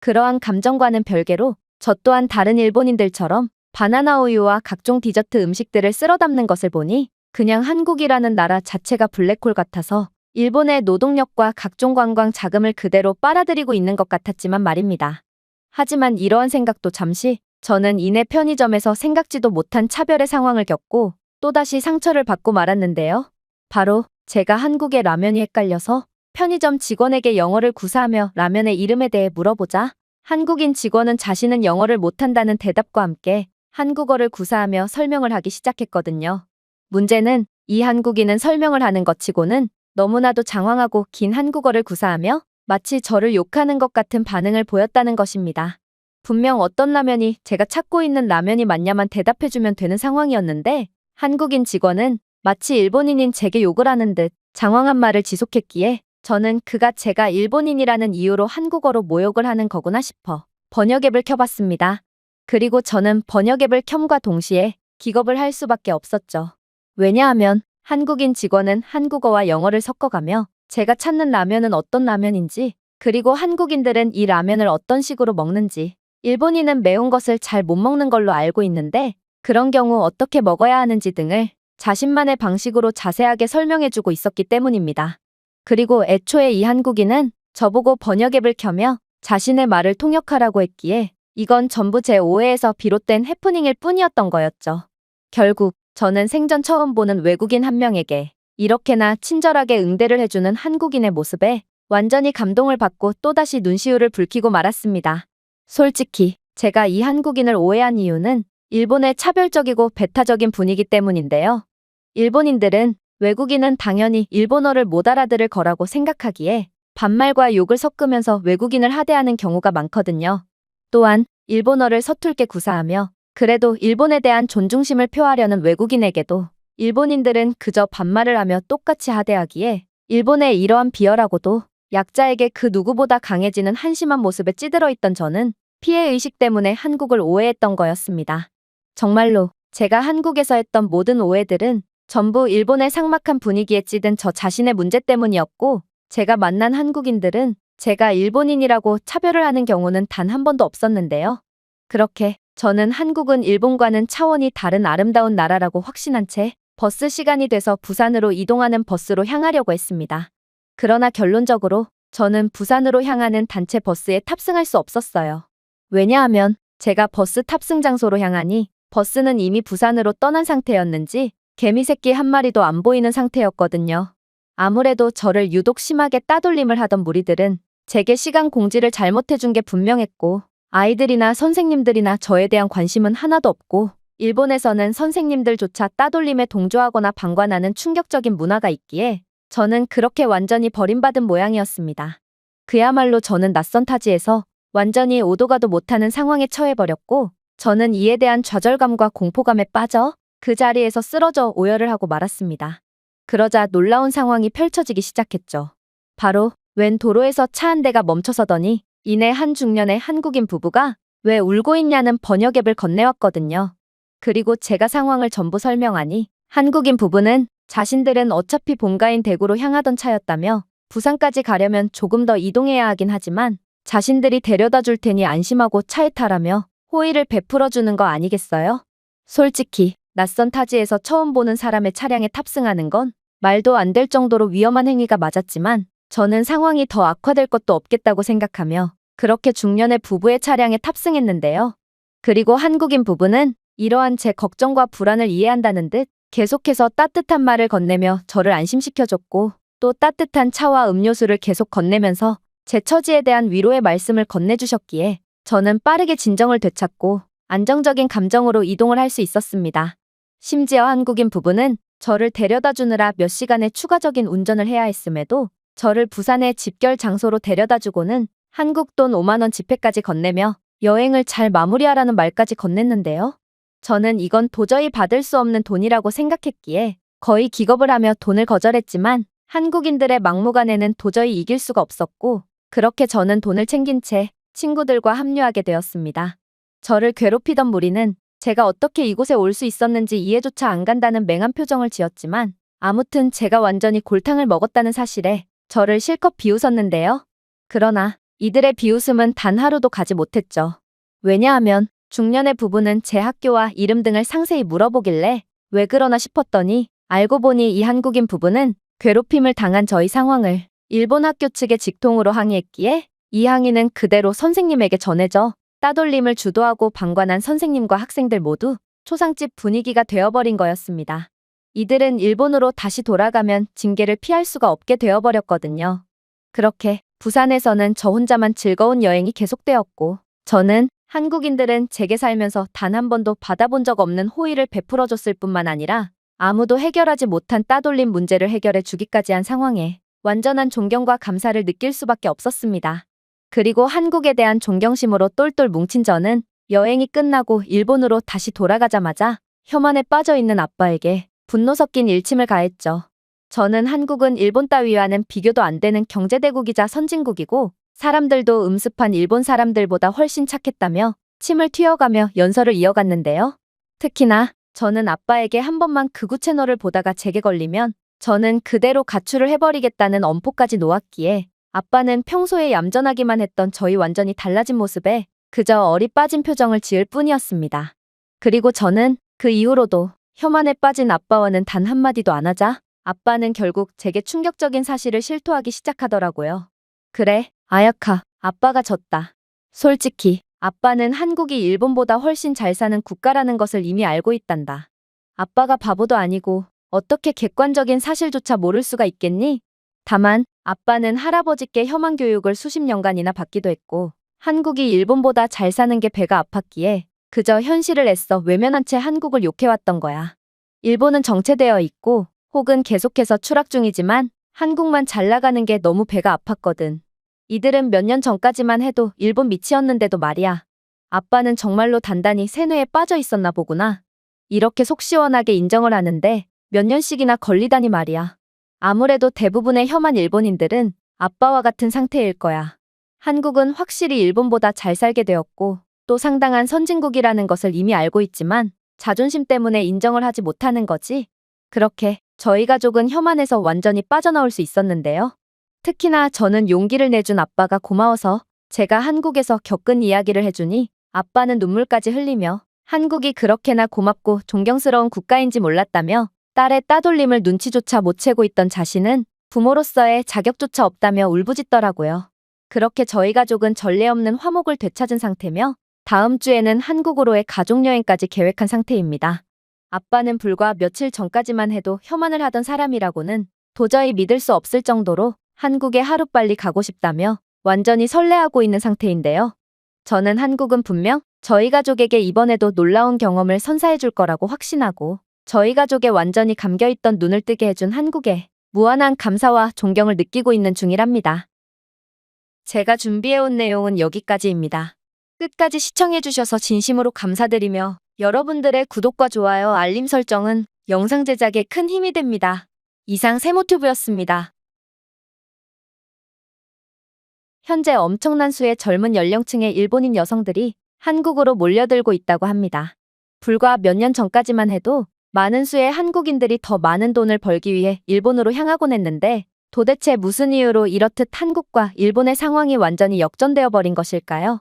Speaker 1: 그러한 감정과는 별개로 저 또한 다른 일본인들처럼 바나나 우유와 각종 디저트 음식들을 쓸어 담는 것을 보니 그냥 한국이라는 나라 자체가 블랙홀 같아서 일본의 노동력과 각종 관광 자금을 그대로 빨아들이고 있는 것 같았지만 말입니다. 하지만 이러한 생각도 잠시 저는 이내 편의점에서 생각지도 못한 차별의 상황을 겪고 또다시 상처를 받고 말았는데요. 바로 제가 한국의 라면이 헷갈려서 편의점 직원에게 영어를 구사하며 라면의 이름에 대해 물어보자 한국인 직원은 자신은 영어를 못한다는 대답과 함께 한국어를 구사하며 설명을 하기 시작했거든요. 문제는 이 한국인은 설명을 하는 것 치고는 너무나도 장황하고 긴 한국어를 구사하며 마치 저를 욕하는 것 같은 반응을 보였다는 것입니다. 분명 어떤 라면이 제가 찾고 있는 라면이 맞냐만 대답해주면 되는 상황이었는데 한국인 직원은 마치 일본인인 제게 욕을 하는 듯 장황한 말을 지속했기에 저는 그가 제가 일본인이라는 이유로 한국어로 모욕을 하는 거구나 싶어 번역앱을 켜봤습니다. 그리고 저는 번역앱을 켬과 동시에 기겁을 할 수밖에 없었죠. 왜냐하면 한국인 직원은 한국어와 영어를 섞어가며 제가 찾는 라면은 어떤 라면인지 그리고 한국인들은 이 라면을 어떤 식으로 먹는지 일본인은 매운 것을 잘 못 먹는 걸로 알고 있는데 그런 경우 어떻게 먹어야 하는지 등을 자신만의 방식으로 자세하게 설명해주고 있었기 때문입니다. 그리고 애초에 이 한국인은 저보고 번역앱을 켜며 자신의 말을 통역하라고 했기에 이건 전부 제 오해에서 비롯된 해프닝일 뿐이었던 거였죠. 결국 저는 생전 처음 보는 외국인 한 명에게 이렇게나 친절하게 응대를 해주는 한국인의 모습에 완전히 감동을 받고 또다시 눈시울을 붉히고 말았습니다. 솔직히 제가 이 한국인을 오해한 이유는 일본의 차별적이고 배타적인 분위기 때문인데요. 일본인들은 외국인은 당연히 일본어를 못 알아들을 거라고 생각하기에 반말과 욕을 섞으면서 외국인을 하대하는 경우가 많거든요. 또한 일본어를 서툴게 구사하며 그래도 일본에 대한 존중심을 표하려는 외국인에게도 일본인들은 그저 반말을 하며 똑같이 하대하기에 일본의 이러한 비열하고도 약자에게 그 누구보다 강해지는 한심한 모습에 찌들어 있던 저는 피해의식 때문에 한국을 오해했던 거였습니다. 정말로 제가 한국에서 했던 모든 오해들은 전부 일본의 삭막한 분위기에 찌든 저 자신의 문제 때문이었고 제가 만난 한국인들은 제가 일본인이라고 차별을 하는 경우는 단 한 번도 없었는데요. 그렇게 저는 한국은 일본과는 차원이 다른 아름다운 나라라고 확신한 채 버스 시간이 돼서 부산으로 이동하는 버스로 향하려고 했습니다. 그러나 결론적으로 저는 부산으로 향하는 단체 버스에 탑승할 수 없었어요. 왜냐하면 제가 버스 탑승 장소로 향하니 버스는 이미 부산으로 떠난 상태였는지 개미새끼 한 마리도 안 보이는 상태였거든요. 아무래도 저를 유독 심하게 따돌림을 하던 무리들은 제게 시간 공지를 잘못해준 게 분명했고 아이들이나 선생님들이나 저에 대한 관심은 하나도 없고 일본에서는 선생님들조차 따돌림에 동조하거나 방관하는 충격적인 문화가 있기에 저는 그렇게 완전히 버림받은 모양이었습니다. 그야말로 저는 낯선 타지에서 완전히 오도 가도 못하는 상황에 처해버렸고 저는 이에 대한 좌절감과 공포감에 빠져 그 자리에서 쓰러져 오열을 하고 말았습니다. 그러자 놀라운 상황이 펼쳐지기 시작했죠. 바로 웬 도로에서 차 한 대가 멈춰서더니 이내 한 중년의 한국인 부부가 왜 울고 있냐는 번역앱을 건네왔거든요. 그리고 제가 상황을 전부 설명하니 한국인 부부는 자신들은 어차피 본가인 대구로 향하던 차였다며 부산까지 가려면 조금 더 이동해야 하긴 하지만 자신들이 데려다 줄 테니 안심하고 차에 타라며 호의를 베풀어 주는 거 아니겠어요? 솔직히 낯선 타지에서 처음 보는 사람의 차량에 탑승하는 건 말도 안 될 정도로 위험한 행위가 맞았지만 저는 상황이 더 악화될 것도 없겠다고 생각하며 그렇게 중년의 부부의 차량에 탑승했는데요. 그리고 한국인 부부는 이러한 제 걱정과 불안을 이해한다는 듯 계속해서 따뜻한 말을 건네며 저를 안심시켜줬고 또 따뜻한 차와 음료수를 계속 건네면서 제 처지에 대한 위로의 말씀을 건네주셨기에 저는 빠르게 진정을 되찾고 안정적인 감정으로 이동을 할 수 있었습니다. 심지어 한국인 부부는 저를 데려다 주느라 몇 시간의 추가적인 운전을 해야 했음에도 저를 부산의 집결 장소로 데려다 주고는 한국 돈 5만 원 지폐까지 건네며 여행을 잘 마무리하라는 말까지 건넸는데요. 저는 이건 도저히 받을 수 없는 돈이라고 생각했기에 거의 기겁을 하며 돈을 거절했지만 한국인들의 막무가내는 도저히 이길 수가 없었고 그렇게 저는 돈을 챙긴 채 친구들과 합류하게 되었습니다. 저를 괴롭히던 무리는 제가 어떻게 이곳에 올 수 있었는지 이해조차 안 간다는 맹한 표정을 지었지만 아무튼 제가 완전히 골탕을 먹었다는 사실에 저를 실컷 비웃었는데요. 그러나 이들의 비웃음은 단 하루도 가지 못했죠. 왜냐하면 중년의 부부는 제 학교와 이름 등을 상세히 물어보길래 왜 그러나 싶었더니 알고 보니 이 한국인 부부는 괴롭힘을 당한 저희 상황을 일본 학교 측에 직통으로 항의했기에 이 항의는 그대로 선생님에게 전해져 따돌림을 주도하고 방관한 선생님과 학생들 모두 초상집 분위기가 되어버린 거였습니다. 이들은 일본으로 다시 돌아가면 징계를 피할 수가 없게 되어버렸거든요. 그렇게 부산에서는 저 혼자만 즐거운 여행이 계속되었고 저는 한국인들은 제게 살면서 단 한 번도 받아본 적 없는 호의를 베풀어줬을 뿐만 아니라 아무도 해결하지 못한 따돌림 문제를 해결해 주기까지 한 상황에 완전한 존경과 감사를 느낄 수밖에 없었습니다. 그리고 한국에 대한 존경심으로 똘똘 뭉친 저는 여행이 끝나고 일본으로 다시 돌아가자마자 혐한에 빠져있는 아빠에게 분노 섞인 일침을 가했죠. 저는 한국은 일본 따위와는 비교도 안 되는 경제대국이자 선진국이고 사람들도 음습한 일본 사람들보다 훨씬 착했다며 침을 튀어가며 연설을 이어갔는데요. 특히나 저는 아빠에게 한 번만 극우 채널을 보다가 제게 걸리면 저는 그대로 가출을 해버리겠다는 엄포까지 놓았기에 아빠는 평소에 얌전하기만 했던 저희 완전히 달라진 모습에 그저 어리 빠진 표정을 지을 뿐이었습니다. 그리고 저는 그 이후로도 혐한에 빠진 아빠와는 단 한마디도 안 하자 아빠는 결국 제게 충격적인 사실을 실토하기 시작하더라고요. 그래, 아야카, 아빠가 졌다. 솔직히 아빠는 한국이 일본보다 훨씬 잘 사는 국가라는 것을 이미 알고 있단다. 아빠가 바보도 아니고 어떻게 객관적인 사실조차 모를 수가 있겠니? 다만 아빠는 할아버지께 혐한 교육을 수십 년간이나 받기도 했고 한국이 일본보다 잘 사는 게 배가 아팠기에 그저 현실을 애써 외면한 채 한국을 욕해왔던 거야. 일본은 정체되어 있고 혹은 계속해서 추락 중이지만 한국만 잘 나가는 게 너무 배가 아팠거든. 이들은 몇 년 전까지만 해도 일본 밑이었는데도 말이야. 아빠는 정말로 단단히 세뇌에 빠져 있었나 보구나. 이렇게 속 시원하게 인정을 하는데 몇 년씩이나 걸리다니 말이야. 아무래도 대부분의 혐한 일본인들은 아빠와 같은 상태일 거야. 한국은 확실히 일본보다 잘 살게 되었고 또 상당한 선진국이라는 것을 이미 알고 있지만 자존심 때문에 인정을 하지 못하는 거지. 그렇게 저희 가족은 혐한에서 완전히 빠져나올 수 있었는데요. 특히나 저는 용기를 내준 아빠가 고마워서 제가 한국에서 겪은 이야기를 해주니 아빠는 눈물까지 흘리며 한국이 그렇게나 고맙고 존경스러운 국가인지 몰랐다며 딸의 따돌림을 눈치조차 못 채고 있던 자신은 부모로서의 자격조차 없다며 울부짖더라고요. 그렇게 저희 가족은 전례 없는 화목을 되찾은 상태며 다음 주에는 한국으로의 가족여행까지 계획한 상태입니다. 아빠는 불과 며칠 전까지만 해도 혐한을 하던 사람이라고는 도저히 믿을 수 없을 정도로 한국에 하루빨리 가고 싶다며 완전히 설레하고 있는 상태인데요. 저는 한국은 분명 저희 가족에게 이번에도 놀라운 경험을 선사해 줄 거라고 확신하고 저희 가족의 완전히 감겨있던 눈을 뜨게 해준 한국에 무한한 감사와 존경을 느끼고 있는 중이랍니다. 제가 준비해온 내용은 여기까지입니다. 끝까지 시청해주셔서 진심으로 감사드리며 여러분들의 구독과 좋아요, 알림 설정은 영상 제작에 큰 힘이 됩니다. 이상 세모튜브였습니다. 현재 엄청난 수의 젊은 연령층의 일본인 여성들이 한국으로 몰려들고 있다고 합니다. 불과 몇 년 전까지만 해도 많은 수의 한국인들이 더 많은 돈을 벌기 위해 일본으로 향하곤 했는데 도대체 무슨 이유로 이렇듯 한국과 일본의 상황이 완전히 역전되어 버린 것일까요?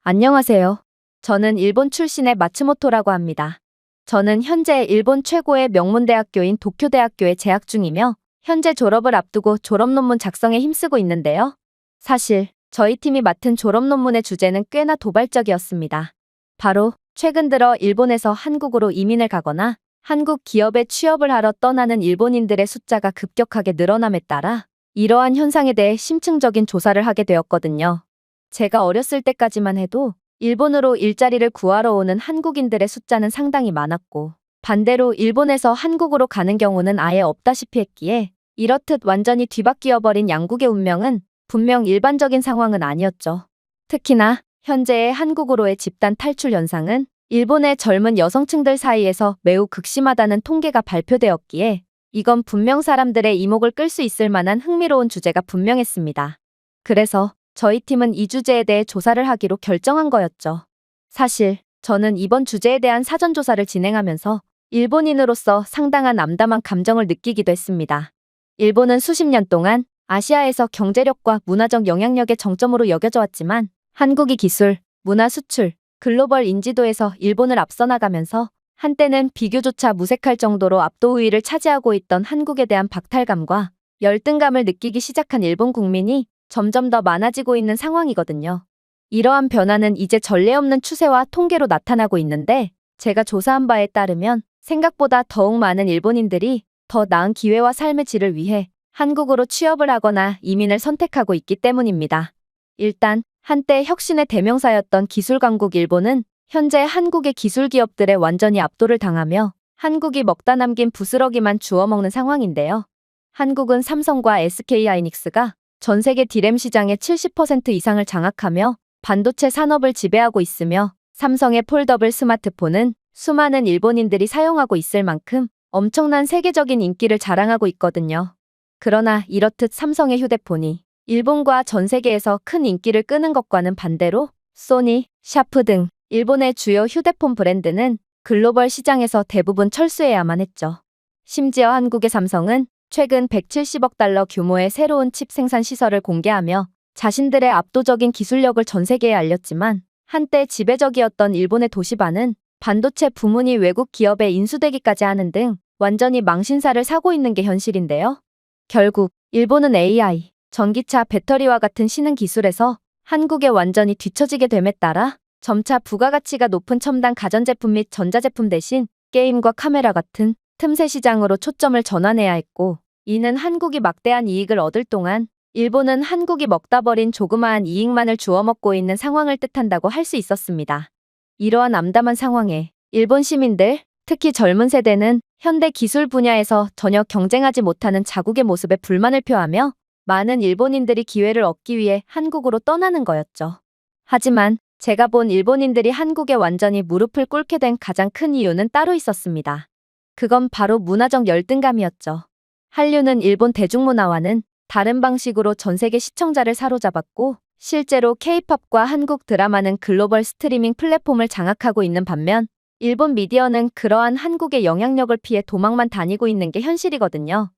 Speaker 1: 안녕하세요. 저는 일본 출신의 마츠모토라고 합니다. 저는 현재 일본 최고의 명문대학교인 도쿄대학교에 재학 중이며 현재 졸업을 앞두고 졸업논문 작성에 힘쓰고 있는데요. 사실 저희 팀이 맡은 졸업논문의 주제는 꽤나 도발적이었습니다. 바로 최근 들어 일본에서 한국으로 이민을 가거나 한국 기업에 취업을 하러 떠나는 일본인들의 숫자가 급격하게 늘어남에 따라 이러한 현상에 대해 심층적인 조사를 하게 되었거든요. 제가 어렸을 때까지만 해도 일본으로 일자리를 구하러 오는 한국인들의 숫자는 상당히 많았고 반대로 일본에서 한국으로 가는 경우는 아예 없다시피 했기에 이렇듯 완전히 뒤바뀌어버린 양국의 운명은 분명 일반적인 상황은 아니었죠. 특히나 현재의 한국으로의 집단 탈출 현상은 일본의 젊은 여성층들 사이에서 매우 극심하다는 통계가 발표되었기에 이건 분명 사람들의 이목을 끌 수 있을 만한 흥미로운 주제가 분명했습니다. 그래서 저희 팀은 이 주제에 대해 조사를 하기로 결정한 거였죠. 사실 저는 이번 주제에 대한 사전조사를 진행하면서 일본인으로서 상당한 암담한 감정을 느끼기도 했습니다. 일본은 수십 년 동안 아시아에서 경제력과 문화적 영향력의 정점으로 여겨져 왔지만 한국이 기술, 문화 수출, 글로벌 인지도에서 일본을 앞서 나가면서 한때는 비교조차 무색할 정도로 압도 우위를 차지하고 있던 한국에 대한 박탈감과 열등감을 느끼기 시작한 일본 국민이 점점 더 많아지고 있는 상황이거든요. 이러한 변화는 이제 전례 없는 추세와 통계로 나타나고 있는데 제가 조사한 바에 따르면 생각보다 더욱 많은 일본인들이 더 나은 기회와 삶의 질을 위해 한국으로 취업을 하거나 이민을 선택하고 있기 때문입니다. 일단 한때 혁신의 대명사였던 기술 강국 일본은 현재 한국의 기술 기업들에 완전히 압도를 당하며 한국이 먹다 남긴 부스러기만 주워 먹는 상황인데요. 한국은 삼성과 SK하이닉스가 전 세계 D램 시장의 70% 이상을 장악하며 반도체 산업을 지배하고 있으며 삼성의 폴더블 스마트폰은 수많은 일본인들이 사용하고 있을 만큼 엄청난 세계적인 인기를 자랑하고 있거든요. 그러나 이렇듯 삼성의 휴대폰이 일본과 전 세계에서 큰 인기를 끄는 것과는 반대로 소니, 샤프 등 일본의 주요 휴대폰 브랜드는 글로벌 시장에서 대부분 철수해야만 했죠. 심지어 한국의 삼성은 최근 170억 달러 규모의 새로운 칩 생산 시설을 공개하며 자신들의 압도적인 기술력을 전 세계에 알렸지만 한때 지배적이었던 일본의 도시바는 반도체 부문이 외국 기업에 인수되기까지 하는 등 완전히 망신살을 사고 있는 게 현실인데요. 결국 일본은 AI, 전기차 배터리와 같은 신흥 기술에서 한국에 완전히 뒤처지게 됨에 따라 점차 부가가치가 높은 첨단 가전제품 및 전자제품 대신 게임과 카메라 같은 틈새 시장으로 초점을 전환해야 했고 이는 한국이 막대한 이익을 얻을 동안 일본은 한국이 먹다 버린 조그마한 이익만을 주워먹고 있는 상황을 뜻한다고 할 수 있었습니다. 이러한 암담한 상황에 일본 시민들, 특히 젊은 세대는 현대 기술 분야에서 전혀 경쟁하지 못하는 자국의 모습에 불만을 표하며 많은 일본인들이 기회를 얻기 위해 한국으로 떠나는 거였죠. 하지만 제가 본 일본인들이 한국에 완전히 무릎을 꿇게 된 가장 큰 이유는 따로 있었습니다. 그건 바로 문화적 열등감이었죠. 한류는 일본 대중문화와는 다른 방식으로 전 세계 시청자를 사로잡았고 실제로 K-팝과 한국 드라마는 글로벌 스트리밍 플랫폼을 장악하고 있는 반면 일본 미디어는 그러한 한국의 영향력을 피해 도망만 다니고 있는 게 현실이거든요.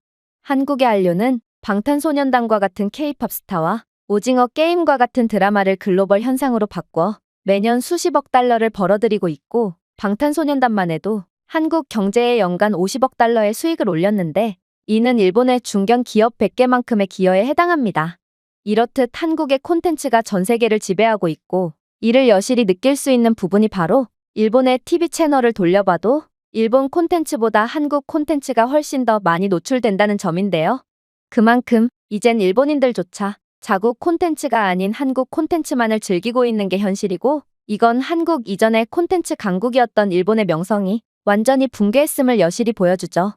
Speaker 1: 한국의 한류는 방탄소년단과 같은 K-팝 스타와 오징어 게임과 같은 드라마를 글로벌 현상으로 바꿔 매년 수십억 달러를 벌어들이고 있고 방탄소년단만 해도 한국 경제에 연간 50억 달러의 수익을 올렸는데 이는 일본의 중견 기업 100개만큼의 기여에 해당합니다. 이렇듯 한국의 콘텐츠가 전 세계를 지배하고 있고 이를 여실히 느낄 수 있는 부분이 바로 일본의 TV 채널을 돌려봐도 일본 콘텐츠보다 한국 콘텐츠가 훨씬 더 많이 노출된다는 점인데요. 그만큼 이젠 일본인들조차 자국 콘텐츠가 아닌 한국 콘텐츠만을 즐기고 있는 게 현실이고 이건 한국 이전의 콘텐츠 강국이었던 일본의 명성이 완전히 붕괴했음을 여실히 보여주죠.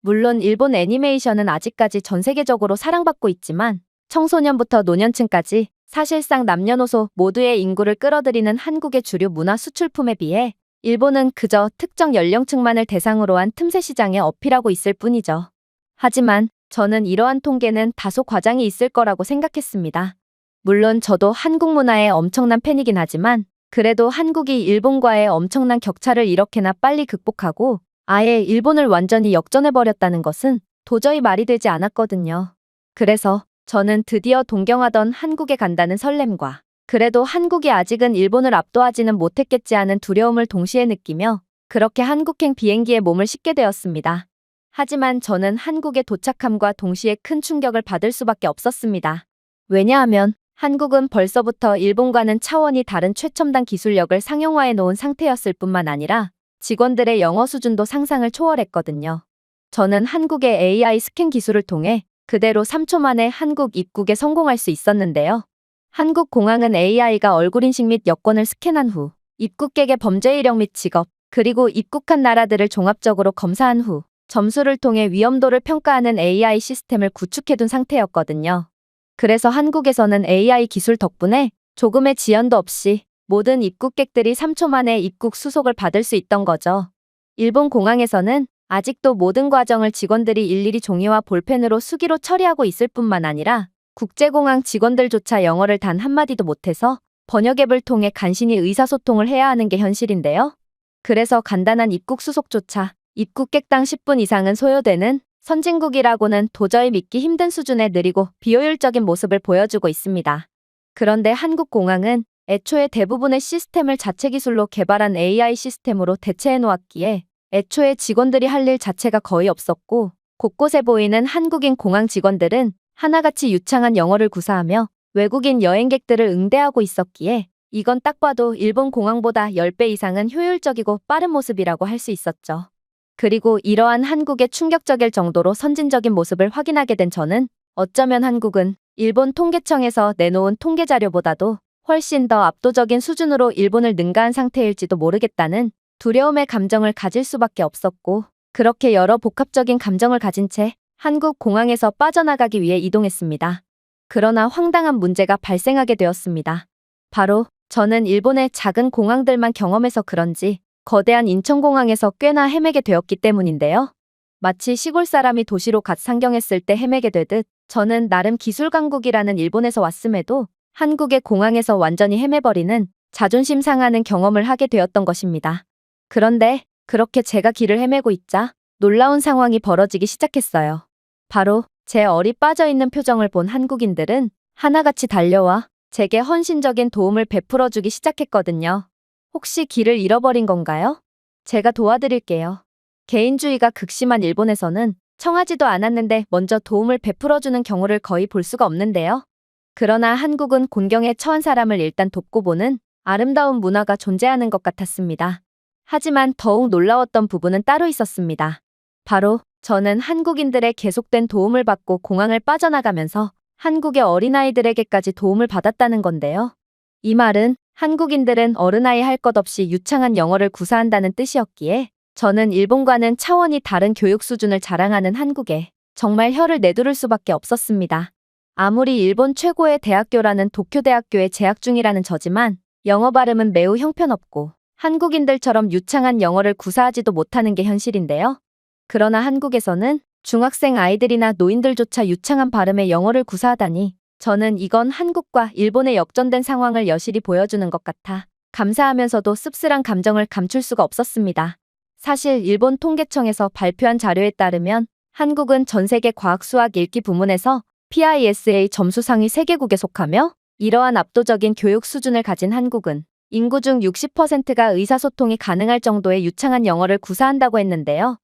Speaker 1: 물론 일본 애니메이션은 아직까지 전 세계적으로 사랑받고 있지만 청소년부터 노년층까지 사실상 남녀노소 모두의 인구를 끌어들이는 한국의 주류 문화 수출품에 비해 일본은 그저 특정 연령층만을 대상으로 한 틈새 시장에 어필하고 있을 뿐이죠. 하지만 저는 이러한 통계는 다소 과장이 있을 거라고 생각했습니다. 물론 저도 한국 문화의 엄청난 팬이긴 하지만 그래도 한국이 일본과의 엄청난 격차를 이렇게나 빨리 극복하고 아예 일본을 완전히 역전해버렸다는 것은 도저히 말이 되지 않았거든요. 그래서 저는 드디어 동경하던 한국에 간다는 설렘과 그래도 한국이 아직은 일본을 압도하지는 못했겠지 하는 두려움을 동시에 느끼며 그렇게 한국행 비행기에 몸을 싣게 되었습니다. 하지만 저는 한국에 도착함과 동시에 큰 충격을 받을 수밖에 없었습니다. 왜냐하면 한국은 벌써부터 일본과는 차원이 다른 최첨단 기술력을 상용화해 놓은 상태였을 뿐만 아니라 직원들의 영어 수준도 상상을 초월했거든요. 저는 한국의 AI 스캔 기술을 통해 그대로 3초 만에 한국 입국에 성공할 수 있었는데요. 한국 공항은 AI가 얼굴 인식 및 여권을 스캔한 후 입국객의 범죄 이력 및 직업, 그리고 입국한 나라들을 종합적으로 검사한 후 점수를 통해 위험도를 평가하는 AI 시스템을 구축해둔 상태였거든요. 그래서 한국에서는 AI 기술 덕분에 조금의 지연도 없이 모든 입국객들이 3초 만에 입국 수속을 받을 수 있던 거죠. 일본 공항에서는 아직도 모든 과정을 직원들이 일일이 종이와 볼펜으로 수기로 처리하고 있을 뿐만 아니라 국제공항 직원들조차 영어를 단 한마디도 못해서 번역 앱을 통해 간신히 의사소통을 해야 하는 게 현실인데요. 그래서 간단한 입국 수속조차 입국객당 10분 이상은 소요되는 선진국이라고는 도저히 믿기 힘든 수준의 느리고 비효율적인 모습을 보여주고 있습니다. 그런데 한국 공항은 애초에 대부분의 시스템을 자체 기술로 개발한 AI 시스템으로 대체해 놓았기에 애초에 직원들이 할 일 자체가 거의 없었고 곳곳에 보이는 한국인 공항 직원들은 하나같이 유창한 영어를 구사하며 외국인 여행객들을 응대하고 있었기에 이건 딱 봐도 일본 공항보다 10배 이상은 효율적이고 빠른 모습이라고 할 수 있었죠. 그리고 이러한 한국의 충격적일 정도로 선진적인 모습을 확인하게 된 저는 어쩌면 한국은 일본 통계청에서 내놓은 통계 자료보다도 훨씬 더 압도적인 수준으로 일본을 능가한 상태일지도 모르겠다는 두려움의 감정을 가질 수밖에 없었고 그렇게 여러 복합적인 감정을 가진 채 한국 공항에서 빠져나가기 위해 이동했습니다. 그러나 황당한 문제가 발생하게 되었습니다. 바로 저는 일본의 작은 공항들만 경험해서 그런지 거대한 인천공항에서 꽤나 헤매게 되었기 때문인데요. 마치 시골 사람이 도시로 갓 상경했을 때 헤매게 되듯 저는 나름 기술 강국이라는 일본에서 왔음에도 한국의 공항에서 완전히 헤매버리는 자존심 상하는 경험을 하게 되었던 것입니다. 그런데 그렇게 제가 길을 헤매고 있자 놀라운 상황이 벌어지기 시작했어요. 바로 제 얼이 빠져있는 표정을 본 한국인들은 하나같이 달려와 제게 헌신적인 도움을 베풀어주기 시작했거든요. 혹시 길을 잃어버린 건가요? 제가 도와드릴게요. 개인주의가 극심한 일본에서는 청하지도 않았는데 먼저 도움을 베풀어주는 경우를 거의 볼 수가 없는데요. 그러나 한국은 곤경에 처한 사람을 일단 돕고 보는 아름다운 문화가 존재하는 것 같았습니다. 하지만 더욱 놀라웠던 부분은 따로 있었습니다. 바로 저는 한국인들의 계속된 도움을 받고 공항을 빠져나가면서 한국의 어린아이들에게까지 도움을 받았다는 건데요. 이 말은 한국인들은 어른아이 할 것 없이 유창한 영어를 구사한다는 뜻이었기에 저는 일본과는 차원이 다른 교육 수준을 자랑하는 한국에 정말 혀를 내두를 수밖에 없었습니다. 아무리 일본 최고의 대학교라는 도쿄대학교에 재학 중이라는 저지만 영어 발음은 매우 형편없고 한국인들처럼 유창한 영어를 구사하지도 못하는 게 현실인데요. 그러나 한국에서는 중학생 아이들이나 노인들조차 유창한 발음의 영어를 구사하다니 저는 이건 한국과 일본의 역전된 상황을 여실히 보여주는 것 같아 감사하면서도 씁쓸한 감정을 감출 수가 없었습니다. 사실 일본 통계청에서 발표한 자료에 따르면 한국은 전 세계 과학수학 읽기 부문에서 PISA 점수 상위 3개국에 속하며 이러한 압도적인 교육 수준을 가진 한국은 인구 중 60%가 의사소통이 가능할 정도의 유창한 영어를 구사한다고 했는데요.